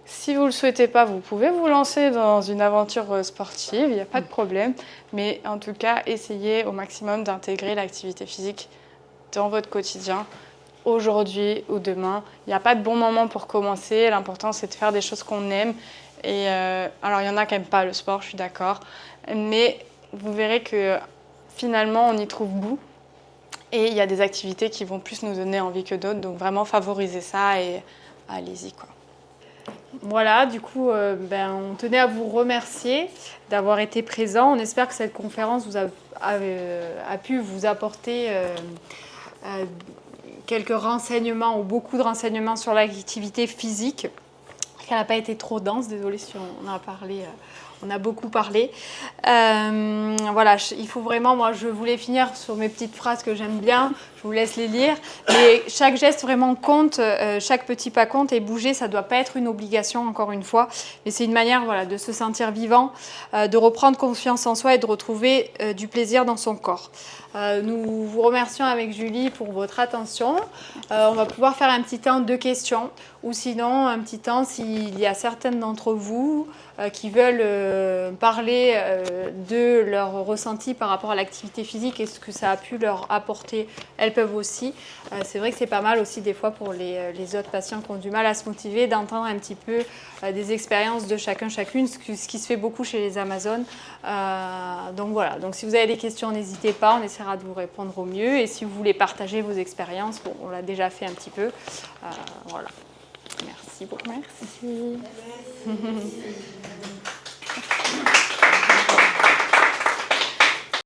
Si vous ne le souhaitez pas, vous pouvez vous lancer dans une aventure sportive, il n'y a pas de problème. Mais en tout cas, essayez au maximum d'intégrer l'activité physique dans votre quotidien, aujourd'hui ou demain. Il n'y a pas de bon moment pour commencer. L'important, c'est de faire des choses qu'on aime. Et alors, il y en a qui n'aiment pas le sport, je suis d'accord. Mais vous verrez que finalement, on y trouve goût. Et il y a des activités qui vont plus nous donner envie que d'autres. Donc vraiment, favorisez ça et allez-y, quoi. Voilà, du coup, on tenait à vous remercier d'avoir été présent. On espère que cette conférence a pu vous apporter quelques renseignements ou beaucoup de renseignements sur l'activité physique. Elle n'a pas été trop dense, désolée si on a parlé. On a beaucoup parlé. Voilà, il faut vraiment, moi je voulais finir sur mes petites phrases que j'aime bien, je vous laisse les lire. Mais chaque geste vraiment compte, chaque petit pas compte et bouger, ça ne doit pas être une obligation encore une fois. Mais c'est une manière de se sentir vivant, de reprendre confiance en soi et de retrouver du plaisir dans son corps. Nous vous remercions avec Julie pour votre attention. On va pouvoir faire un petit temps de questions ou sinon un petit temps s'il y a certaines d'entre vous qui veulent parler de leur ressenti par rapport à l'activité physique et ce que ça a pu leur apporter, elles peuvent aussi. C'est vrai que c'est pas mal aussi des fois pour les autres patients qui ont du mal à se motiver d'entendre un petit peu des expériences de chacune, ce qui se fait beaucoup chez les Amazones. Donc voilà, donc si vous avez des questions, n'hésitez pas, on essaiera de vous répondre au mieux. Et si vous voulez partager vos expériences, bon, on l'a déjà fait un petit peu. Voilà. Merci beaucoup. Merci.